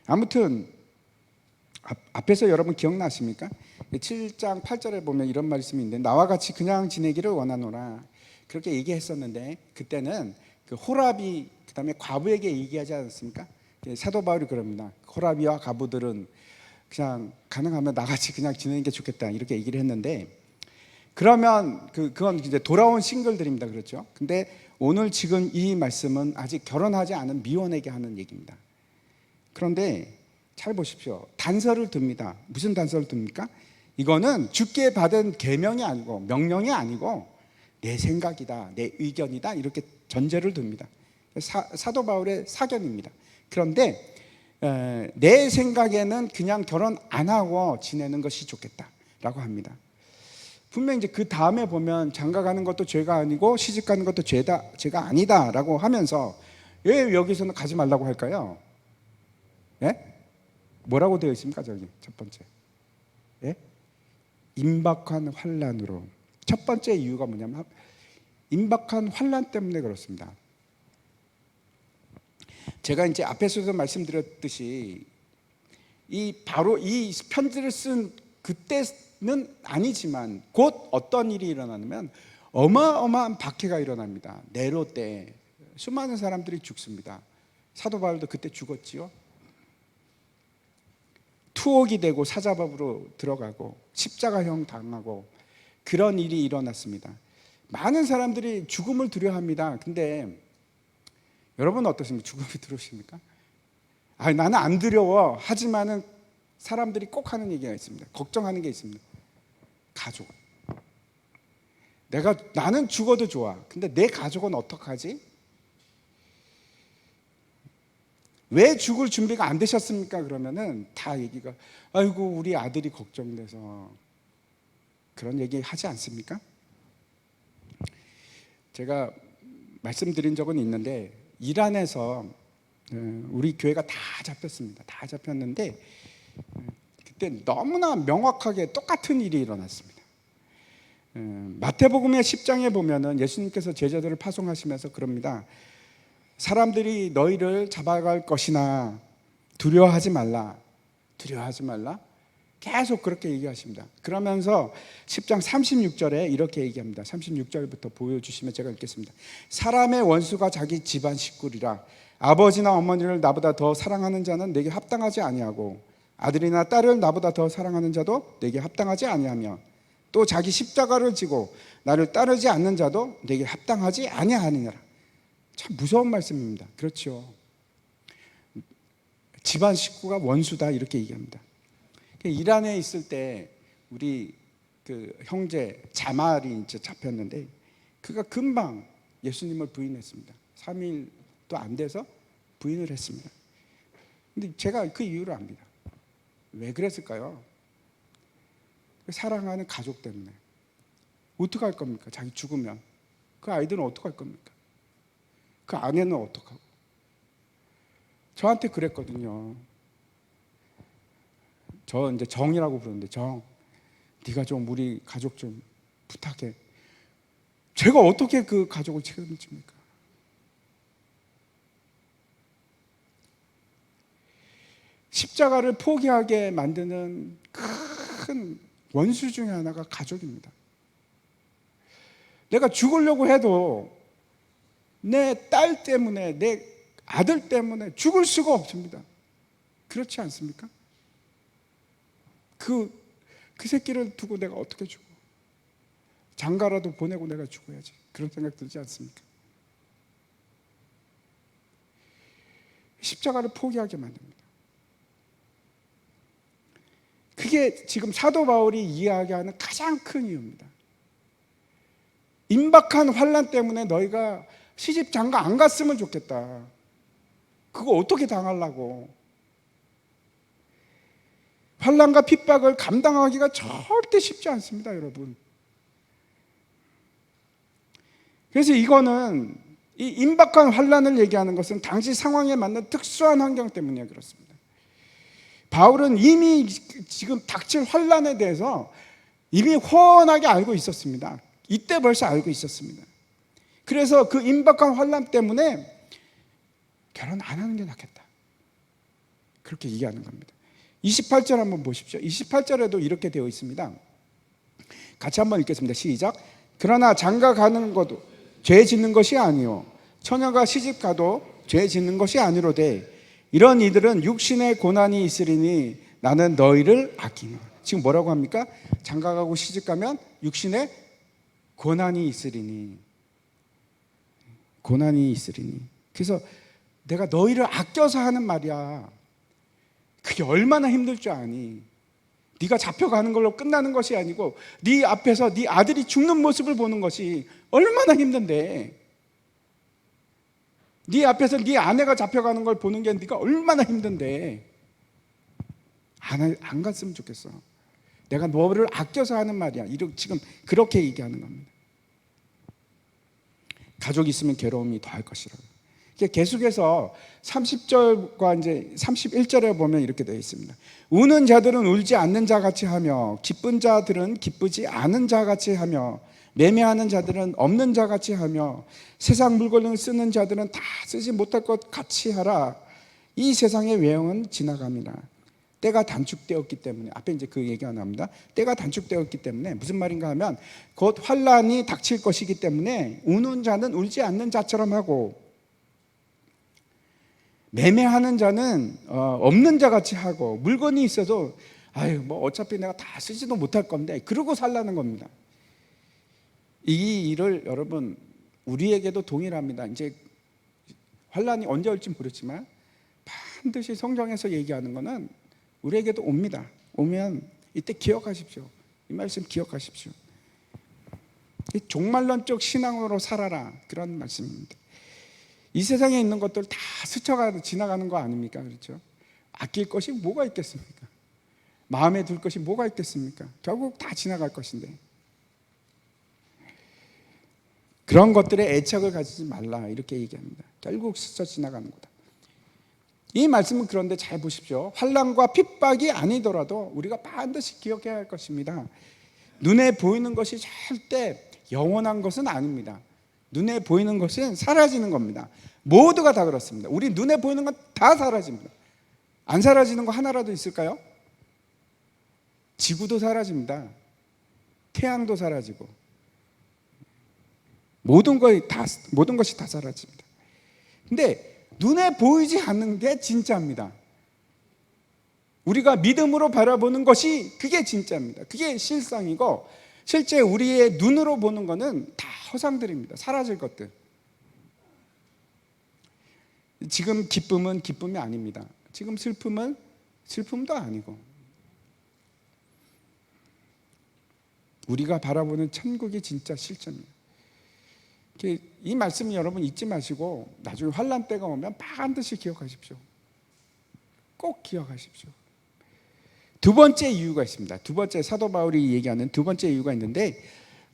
아무튼 앞에서 여러분 기억나십니까? 7장 8절에 보면 이런 말씀이 있는데, 나와 같이 그냥 지내기를 원하노라. 그렇게 얘기했었는데 그때는 그 호랍이 그다음에 과부에게 얘기하지 않았습니까? 사도 바울이 그럽니다. 호랍이와 과부들은 그냥 가능하면 나같이 그냥 지내는 게 좋겠다 이렇게 얘기를 했는데, 그러면 그건 이제 돌아온 싱글들입니다. 그렇죠? 근데 오늘 지금 이 말씀은 아직 결혼하지 않은 미혼에게 하는 얘기입니다. 그런데 잘 보십시오. 단서를 듭니다. 무슨 단서를 듭니까? 이거는 주께 받은 계명이 아니고 명령이 아니고 내 생각이다, 내 의견이다 이렇게 전제를 둡니다. 사도 바울의 사견입니다. 그런데 내 생각에는 그냥 결혼 안 하고 지내는 것이 좋겠다라고 합니다. 분명 이제 그 다음에 보면 장가가는 것도 죄가 아니고 시집가는 것도 죄가 아니다라고 하면서 왜 여기서는 가지 말라고 할까요? 예? 뭐라고 되어 있습니까? 저기 첫 번째. 예? 임박한 환난으로. 첫 번째 이유가 뭐냐면 임박한 환난 때문에 그렇습니다. 제가 이제 앞에서도 말씀드렸듯이 바로 이 편지를 쓴 그때는 아니지만 곧 어떤 일이 일어나냐면 어마어마한 박해가 일어납니다. 네로 때 수많은 사람들이 죽습니다. 사도 바울도 그때 죽었지요. 투옥이 되고 사자밥으로 들어가고 십자가형 당하고 그런 일이 일어났습니다. 많은 사람들이 죽음을 두려워합니다. 근데 여러분 어떠십니까? 죽음이 두려우십니까? 나는 안 두려워. 하지만은 사람들이 꼭 하는 얘기가 있습니다. 걱정하는 게 있습니다. 가족. 나는 죽어도 좋아. 근데 내 가족은 어떡하지? 왜 죽을 준비가 안 되셨습니까? 그러면은 다 얘기가 아이고 우리 아들이 걱정돼서 그런 얘기 하지 않습니까? 제가 말씀드린 적은 있는데 이란에서 우리 교회가 다 잡혔습니다. 다 잡혔는데 그때 너무나 명확하게 똑같은 일이 일어났습니다. 마태복음의 10장에 보면은 예수님께서 제자들을 파송하시면서 그럽니다. 사람들이 너희를 잡아갈 것이나 두려워하지 말라. 두려워하지 말라. 계속 그렇게 얘기하십니다. 그러면서 10장 36절에 이렇게 얘기합니다. 36절부터 보여주시면 제가 읽겠습니다. 사람의 원수가 자기 집안 식구리라. 아버지나 어머니를 나보다 더 사랑하는 자는 내게 합당하지 아니하고 아들이나 딸을 나보다 더 사랑하는 자도 내게 합당하지 아니하며 또 자기 십자가를 지고 나를 따르지 않는 자도 내게 합당하지 아니하느니라. 참 무서운 말씀입니다. 그렇죠. 집안 식구가 원수다 이렇게 얘기합니다. 이란에 있을 때 우리 그 형제 자말이 이제 잡혔는데 그가 금방 예수님을 부인했습니다. 3일도 안 돼서 부인을 했습니다. 근데 제가 그 이유를 압니다. 왜 그랬을까요? 사랑하는 가족 때문에. 어떻게 할 겁니까? 자기 죽으면 그 아이들은 어떻게 할 겁니까? 그 아내는 어떡하고? 저한테 그랬거든요. 저 이제 정이라고 부르는데 정, 네가 좀 우리 가족 좀 부탁해. 제가 어떻게 그 가족을 책임집니까? 십자가를 포기하게 만드는 큰 원수 중에 하나가 가족입니다. 내가 죽으려고 해도 내 딸 때문에 내 아들 때문에 죽을 수가 없습니다. 그렇지 않습니까? 그 새끼를 두고 내가 어떻게 죽어? 장가라도 보내고 내가 죽어야지. 그런 생각 들지 않습니까? 십자가를 포기하게 만듭니다. 그게 지금 사도 바울이 이야기하는 가장 큰 이유입니다. 임박한 환난 때문에 너희가 시집 장가 안 갔으면 좋겠다. 그거 어떻게 당하려고? 환난과 핍박을 감당하기가 절대 쉽지 않습니다, 여러분. 그래서 이거는 이 임박한 환난을 얘기하는 것은 당시 상황에 맞는 특수한 환경 때문에 그렇습니다. 바울은 이미 지금 닥칠 환난에 대해서 이미 훤하게 알고 있었습니다. 이때 벌써 알고 있었습니다. 그래서 그 임박한 환난 때문에 결혼 안 하는 게 낫겠다. 그렇게 얘기하는 겁니다. 28절 한번 보십시오. 28절에도 이렇게 되어 있습니다. 같이 한번 읽겠습니다. 시작. 그러나 장가 가는 것도 죄 짓는 것이 아니요 처녀가 시집가도 죄 짓는 것이 아니로되 이런 이들은 육신의 고난이 있으리니 나는 너희를 아끼노라. 지금 뭐라고 합니까? 장가가고 시집가면 육신의 고난이 있으리니, 고난이 있으리니. 그래서 내가 너희를 아껴서 하는 말이야. 그게 얼마나 힘들 줄 아니. 네가 잡혀가는 걸로 끝나는 것이 아니고 네 앞에서 네 아들이 죽는 모습을 보는 것이 얼마나 힘든데, 네 앞에서 네 아내가 잡혀가는 걸 보는 게 네가 얼마나 힘든데 안 갔으면 좋겠어. 내가 너를 아껴서 하는 말이야. 지금 그렇게 얘기하는 겁니다. 가족이 있으면 괴로움이 더할 것이라고. 계속해서 30절과 이제 31절에 보면 이렇게 되어 있습니다. 우는 자들은 울지 않는 자 같이 하며 기쁜 자들은 기쁘지 않은 자 같이 하며 매매하는 자들은 없는 자 같이 하며 세상 물건을 쓰는 자들은 다 쓰지 못할 것 같이 하라. 이 세상의 외형은 지나갑니다. 때가 단축되었기 때문에, 앞에 이제 그 얘기가 나옵니다. 때가 단축되었기 때문에 무슨 말인가 하면 곧 환란이 닥칠 것이기 때문에 우는 자는 울지 않는 자처럼 하고 매매하는 자는 없는 자 같이 하고 물건이 있어도 아유 뭐 어차피 내가 다 쓰지도 못할 건데 그러고 살라는 겁니다. 이 일을 여러분 우리에게도 동일합니다. 이제 환란이 언제 올지 모르지만 반드시 성경에서 얘기하는 거는 우리에게도 옵니다. 오면 이때 기억하십시오. 이 말씀 기억하십시오. 이 종말론적 신앙으로 살아라, 그런 말씀입니다. 이 세상에 있는 것들 다 스쳐가 지나가는 거 아닙니까? 그렇죠? 아낄 것이 뭐가 있겠습니까? 마음에 둘 것이 뭐가 있겠습니까? 결국 다 지나갈 것인데 그런 것들에 애착을 가지지 말라, 이렇게 얘기합니다. 결국 스쳐 지나가는 거다. 이 말씀은 그런데 잘 보십시오. 환난과 핍박이 아니더라도 우리가 반드시 기억해야 할 것입니다. 눈에 보이는 것이 절대 영원한 것은 아닙니다. 눈에 보이는 것은 사라지는 겁니다. 모두가 다 그렇습니다. 우리 눈에 보이는 건 다 사라집니다. 안 사라지는 거 하나라도 있을까요? 지구도 사라집니다. 태양도 사라지고 모든 것이 다 사라집니다. 근데 눈에 보이지 않는 게 진짜입니다. 우리가 믿음으로 바라보는 것이 그게 진짜입니다. 그게 실상이고 실제 우리의 눈으로 보는 것은 다 허상들입니다. 사라질 것들. 지금 기쁨은 기쁨이 아닙니다. 지금 슬픔은 슬픔도 아니고 우리가 바라보는 천국이 진짜 실체입니다. 이 말씀 여러분 잊지 마시고 나중에 환난 때가 오면 반드시 기억하십시오. 꼭 기억하십시오. 두 번째 이유가 있습니다. 두 번째, 사도 바울이 얘기하는 두 번째 이유가 있는데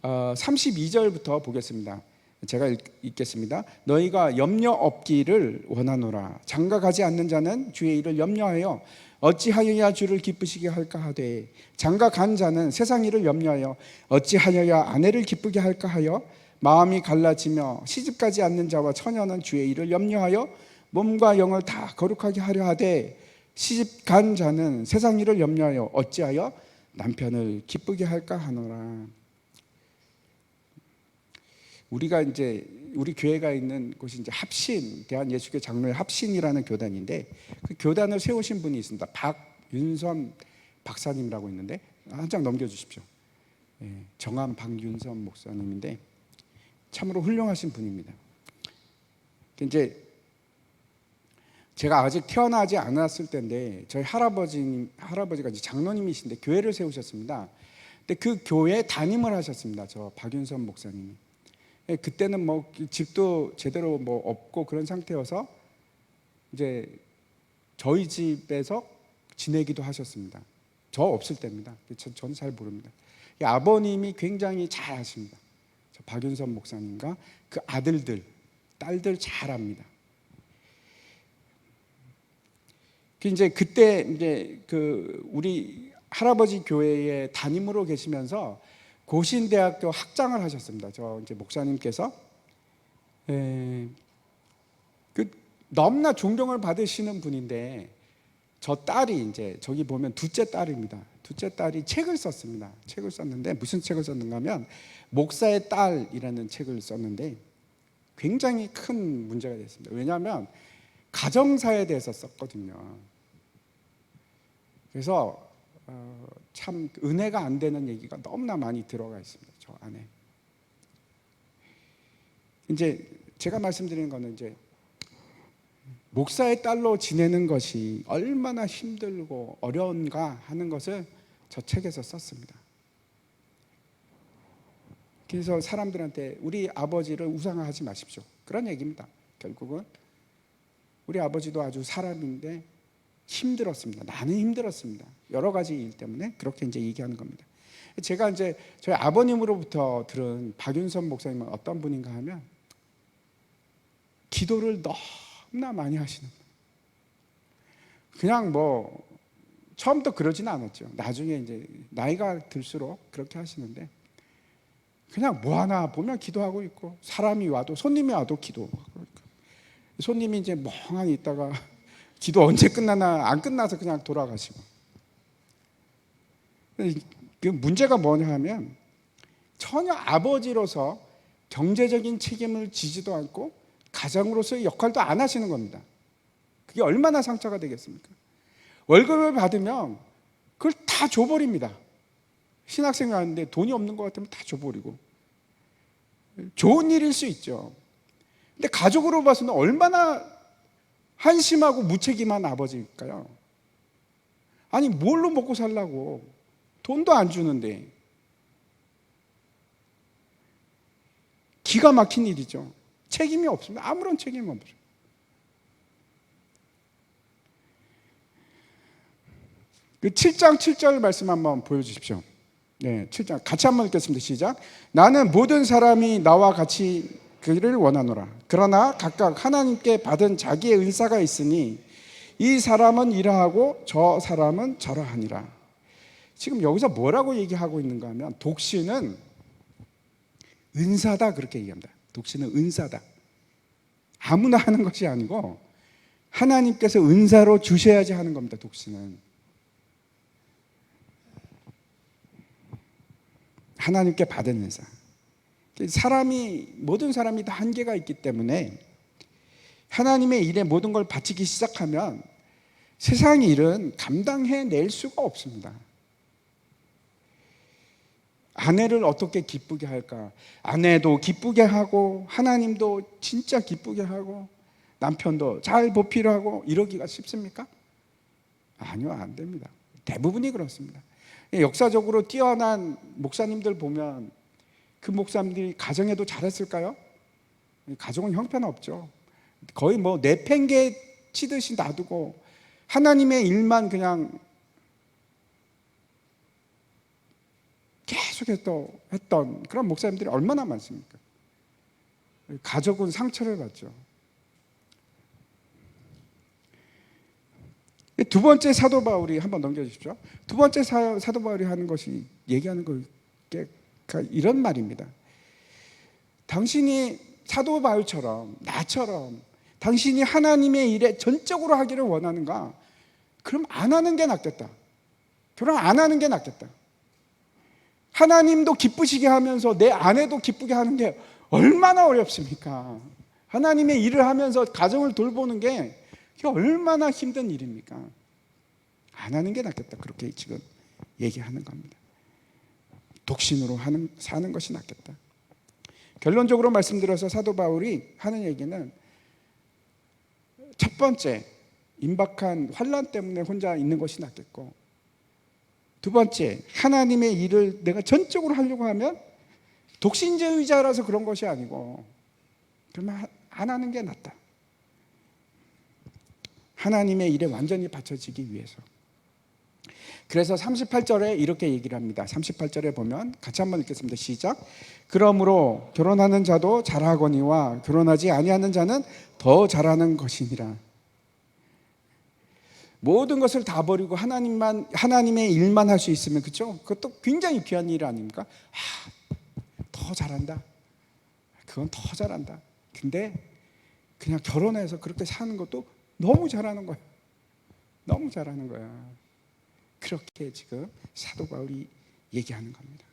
32절부터 보겠습니다. 제가 읽겠습니다. 너희가 염려 없기를 원하노라. 장가가지 않는 자는 주의 일을 염려하여 어찌하여야 주를 기쁘시게 할까 하되 장가간 자는 세상 일을 염려하여 어찌하여야 아내를 기쁘게 할까 하여 마음이 갈라지며 시집가지 않는 자와 처녀는 주의 일을 염려하여 몸과 영을 다 거룩하게 하려 하되 시집간 자는 세상 일을 염려하여 어찌하여 남편을 기쁘게 할까 하노라. 우리가 이제 우리 교회가 있는 곳이 이제 합신, 대한예수교 장로회 합신이라는 교단인데 그 교단을 세우신 분이 있습니다. 박윤선 박사님이라고 있는데 한 장 넘겨주십시오. 정암 박윤선 목사님인데 참으로 훌륭하신 분입니다. 이제 제가 아직 태어나지 않았을 때인데 저희 할아버지가 이제 장로님이신데 교회를 세우셨습니다. 근데 그 교회에 담임을 하셨습니다. 저 박윤선 목사님이. 그때는 뭐 집도 제대로 뭐 없고 그런 상태여서 이제 저희 집에서 지내기도 하셨습니다. 저 없을 때입니다. 저는 잘 모릅니다. 아버님이 굉장히 잘 아십니다. 저 박윤선 목사님과 그 아들들, 딸들 잘 압니다. 이제 그때 이제 그 우리 할아버지 교회에 담임으로 계시면서 고신대학교 학장을 하셨습니다. 저 이제 목사님께서 그 너무나 존경을 받으시는 분인데 저 딸이 이제 저기 보면 둘째 딸입니다. 둘째 딸이 책을 썼습니다. 책을 썼는데 무슨 책을 썼는가 하면 목사의 딸이라는 책을 썼는데 굉장히 큰 문제가 됐습니다. 왜냐하면 가정사에 대해서 썼거든요. 그래서 참 은혜가 안 되는 얘기가 너무나 많이 들어가 있습니다. 저 안에. 이제 제가 말씀드리는 거는 이제 목사의 딸로 지내는 것이 얼마나 힘들고 어려운가 하는 것을 저 책에서 썼습니다. 그래서 사람들한테 우리 아버지를 우상화하지 마십시오. 그런 얘기입니다. 결국은 우리 아버지도 아주 사람인데 힘들었습니다. 나는 힘들었습니다. 여러 가지 일 때문에 그렇게 이제 얘기하는 겁니다. 제가 이제 저희 아버님으로부터 들은 박윤선 목사님은 어떤 분인가 하면 기도를 너무나 많이 하시는 거예요. 그냥 뭐 처음부터 그러지는 않았죠. 나중에 이제 나이가 들수록 그렇게 하시는데 그냥 뭐 하나 보면 기도하고 있고 사람이 와도 손님이 와도 기도하고 있고 손님이 이제 멍하니 있다가 기도 언제 끝나나 안 끝나서 그냥 돌아가시고. 그 문제가 뭐냐 하면 전혀 아버지로서 경제적인 책임을 지지도 않고 가장으로서의 역할도 안 하시는 겁니다. 그게 얼마나 상처가 되겠습니까? 월급을 받으면 그걸 다 줘버립니다. 신학생활 하는데 돈이 없는 것 같으면 다 줘버리고. 좋은 일일 수 있죠. 근데 가족으로 봐서는 얼마나 한심하고 무책임한 아버지일까요? 아니 뭘로 먹고 살라고 돈도 안 주는데. 기가 막힌 일이죠. 책임이 없습니다. 아무런 책임이 없어요. 그 7장 7절 말씀 한번 보여주십시오. 네, 7장 같이 한번 읽겠습니다. 시작. 나는 모든 사람이 나와 같이 그를 원하노라. 그러나 각각 하나님께 받은 자기의 은사가 있으니 이 사람은 이러하고 저 사람은 저러하니라. 지금 여기서 뭐라고 얘기하고 있는가 하면 독신은 은사다 그렇게 얘기합니다. 독신은 은사다. 아무나 하는 것이 아니고 하나님께서 은사로 주셔야지 하는 겁니다. 독신은 하나님께 받은 은사. 모든 사람이 다 한계가 있기 때문에 하나님의 일에 모든 걸 바치기 시작하면 세상 일은 감당해낼 수가 없습니다. 아내를 어떻게 기쁘게 할까? 아내도 기쁘게 하고 하나님도 진짜 기쁘게 하고 남편도 잘 보필하고 이러기가 쉽습니까? 아니요, 안 됩니다. 대부분이 그렇습니다. 역사적으로 뛰어난 목사님들 보면 그 목사님들이 가정에도 잘했을까요? 가정은 형편없죠. 거의 뭐 내팽개 치듯이 놔두고 하나님의 일만 그냥 계속해서 했던 그런 목사님들이 얼마나 많습니까? 가족은 상처를 받죠. 두 번째 사도 바울이 한번 넘겨주십시오. 두 번째 사도 바울이 하는 것이 얘기하는 게 이런 말입니다. 당신이 사도 바울처럼 나처럼 당신이 하나님의 일에 전적으로 하기를 원하는가? 그럼 안 하는 게 낫겠다. 그럼 안 하는 게 낫겠다. 하나님도 기쁘시게 하면서 내 아내도 기쁘게 하는 게 얼마나 어렵습니까? 하나님의 일을 하면서 가정을 돌보는 게 얼마나 힘든 일입니까? 안 하는 게 낫겠다. 그렇게 지금 얘기하는 겁니다. 독신으로 사는 것이 낫겠다. 결론적으로 말씀드려서 사도 바울이 하는 얘기는 첫 번째, 임박한 환난 때문에 혼자 있는 것이 낫겠고, 두 번째, 하나님의 일을 내가 전적으로 하려고 하면 독신주의자라서 그런 것이 아니고 그러면 안 하는 게 낫다. 하나님의 일에 완전히 바쳐지기 위해서. 그래서 38절에 이렇게 얘기를 합니다. 38절에 보면 같이 한번 읽겠습니다. 시작. 그러므로 결혼하는 자도 잘하거니와 결혼하지 아니하는 자는 더 잘하는 것이니라. 모든 것을 다 버리고 하나님의 일만 할 수 있으면, 그렇죠? 그것도 굉장히 귀한 일 아닙니까? 더 잘한다. 그건 더 잘한다. 근데 그냥 결혼해서 그렇게 사는 것도 너무 잘하는 거야. 너무 잘하는 거야. 그렇게 지금 사도 바울이 얘기하는 겁니다.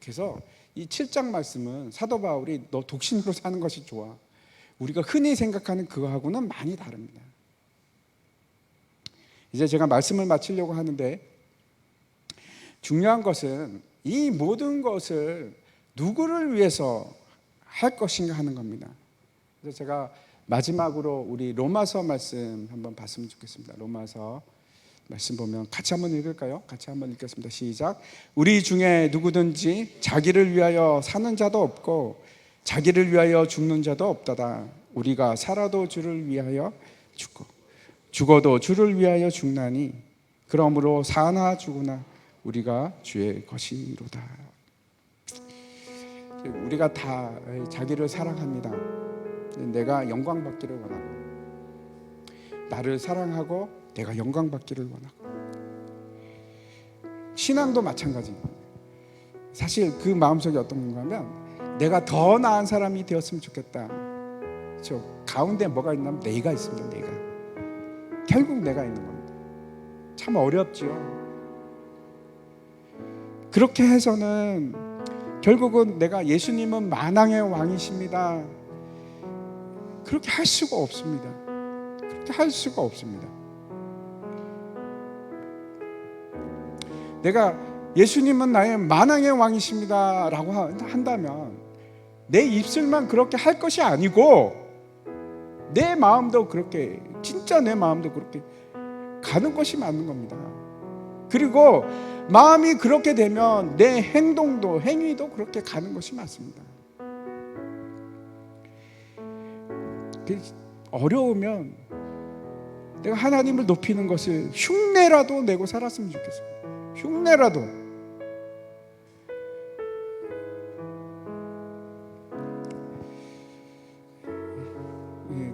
그래서 이 7장 말씀은 사도 바울이 너 독신으로 사는 것이 좋아, 우리가 흔히 생각하는 그거하고는 많이 다릅니다. 이제 제가 말씀을 마치려고 하는데, 중요한 것은 이 모든 것을 누구를 위해서 할 것인가 하는 겁니다. 그래서 제가 마지막으로 우리 로마서 말씀 한번 봤으면 좋겠습니다. 로마서 말씀 보면 같이 한번 읽을까요? 같이 한번 읽겠습니다. 시작. 우리 중에 누구든지 자기를 위하여 사는 자도 없고 자기를 위하여 죽는 자도 없다다. 우리가 살아도 주를 위하여 죽고 죽어도 주를 위하여 죽나니 그러므로 사나 죽으나 우리가 주의 것이로다. 우리가 다 자기를 사랑합니다. 내가 영광 받기를 원하고, 나를 사랑하고 내가 영광 받기를 원하고, 신앙도 마찬가지입니다. 사실 그 마음속에 어떤 건가 하면 내가 더 나은 사람이 되었으면 좋겠다. 저 가운데 뭐가 있냐면 내가 있습니다. 내가 결국 내가 있는 겁니다. 참 어렵죠. 그렇게 해서는 결국은 내가 예수님은 만왕의 왕이십니다, 그렇게 할 수가 없습니다. 그렇게 할 수가 없습니다. 내가 예수님은 나의 만왕의 왕이십니다 라고 한다면 내 입술만 그렇게 할 것이 아니고 내 마음도 그렇게, 진짜 내 마음도 그렇게 가는 것이 맞는 겁니다. 그리고 마음이 그렇게 되면 내 행동도, 행위도 그렇게 가는 것이 맞습니다. 어려우면 내가 하나님을 높이는 것을 흉내라도 내고 살았으면 좋겠습니다. 흉내라도.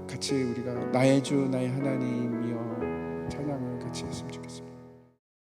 같이 우리가 나의 주 나의 하나님이여 찬양을 같이 했으면 좋겠습니다.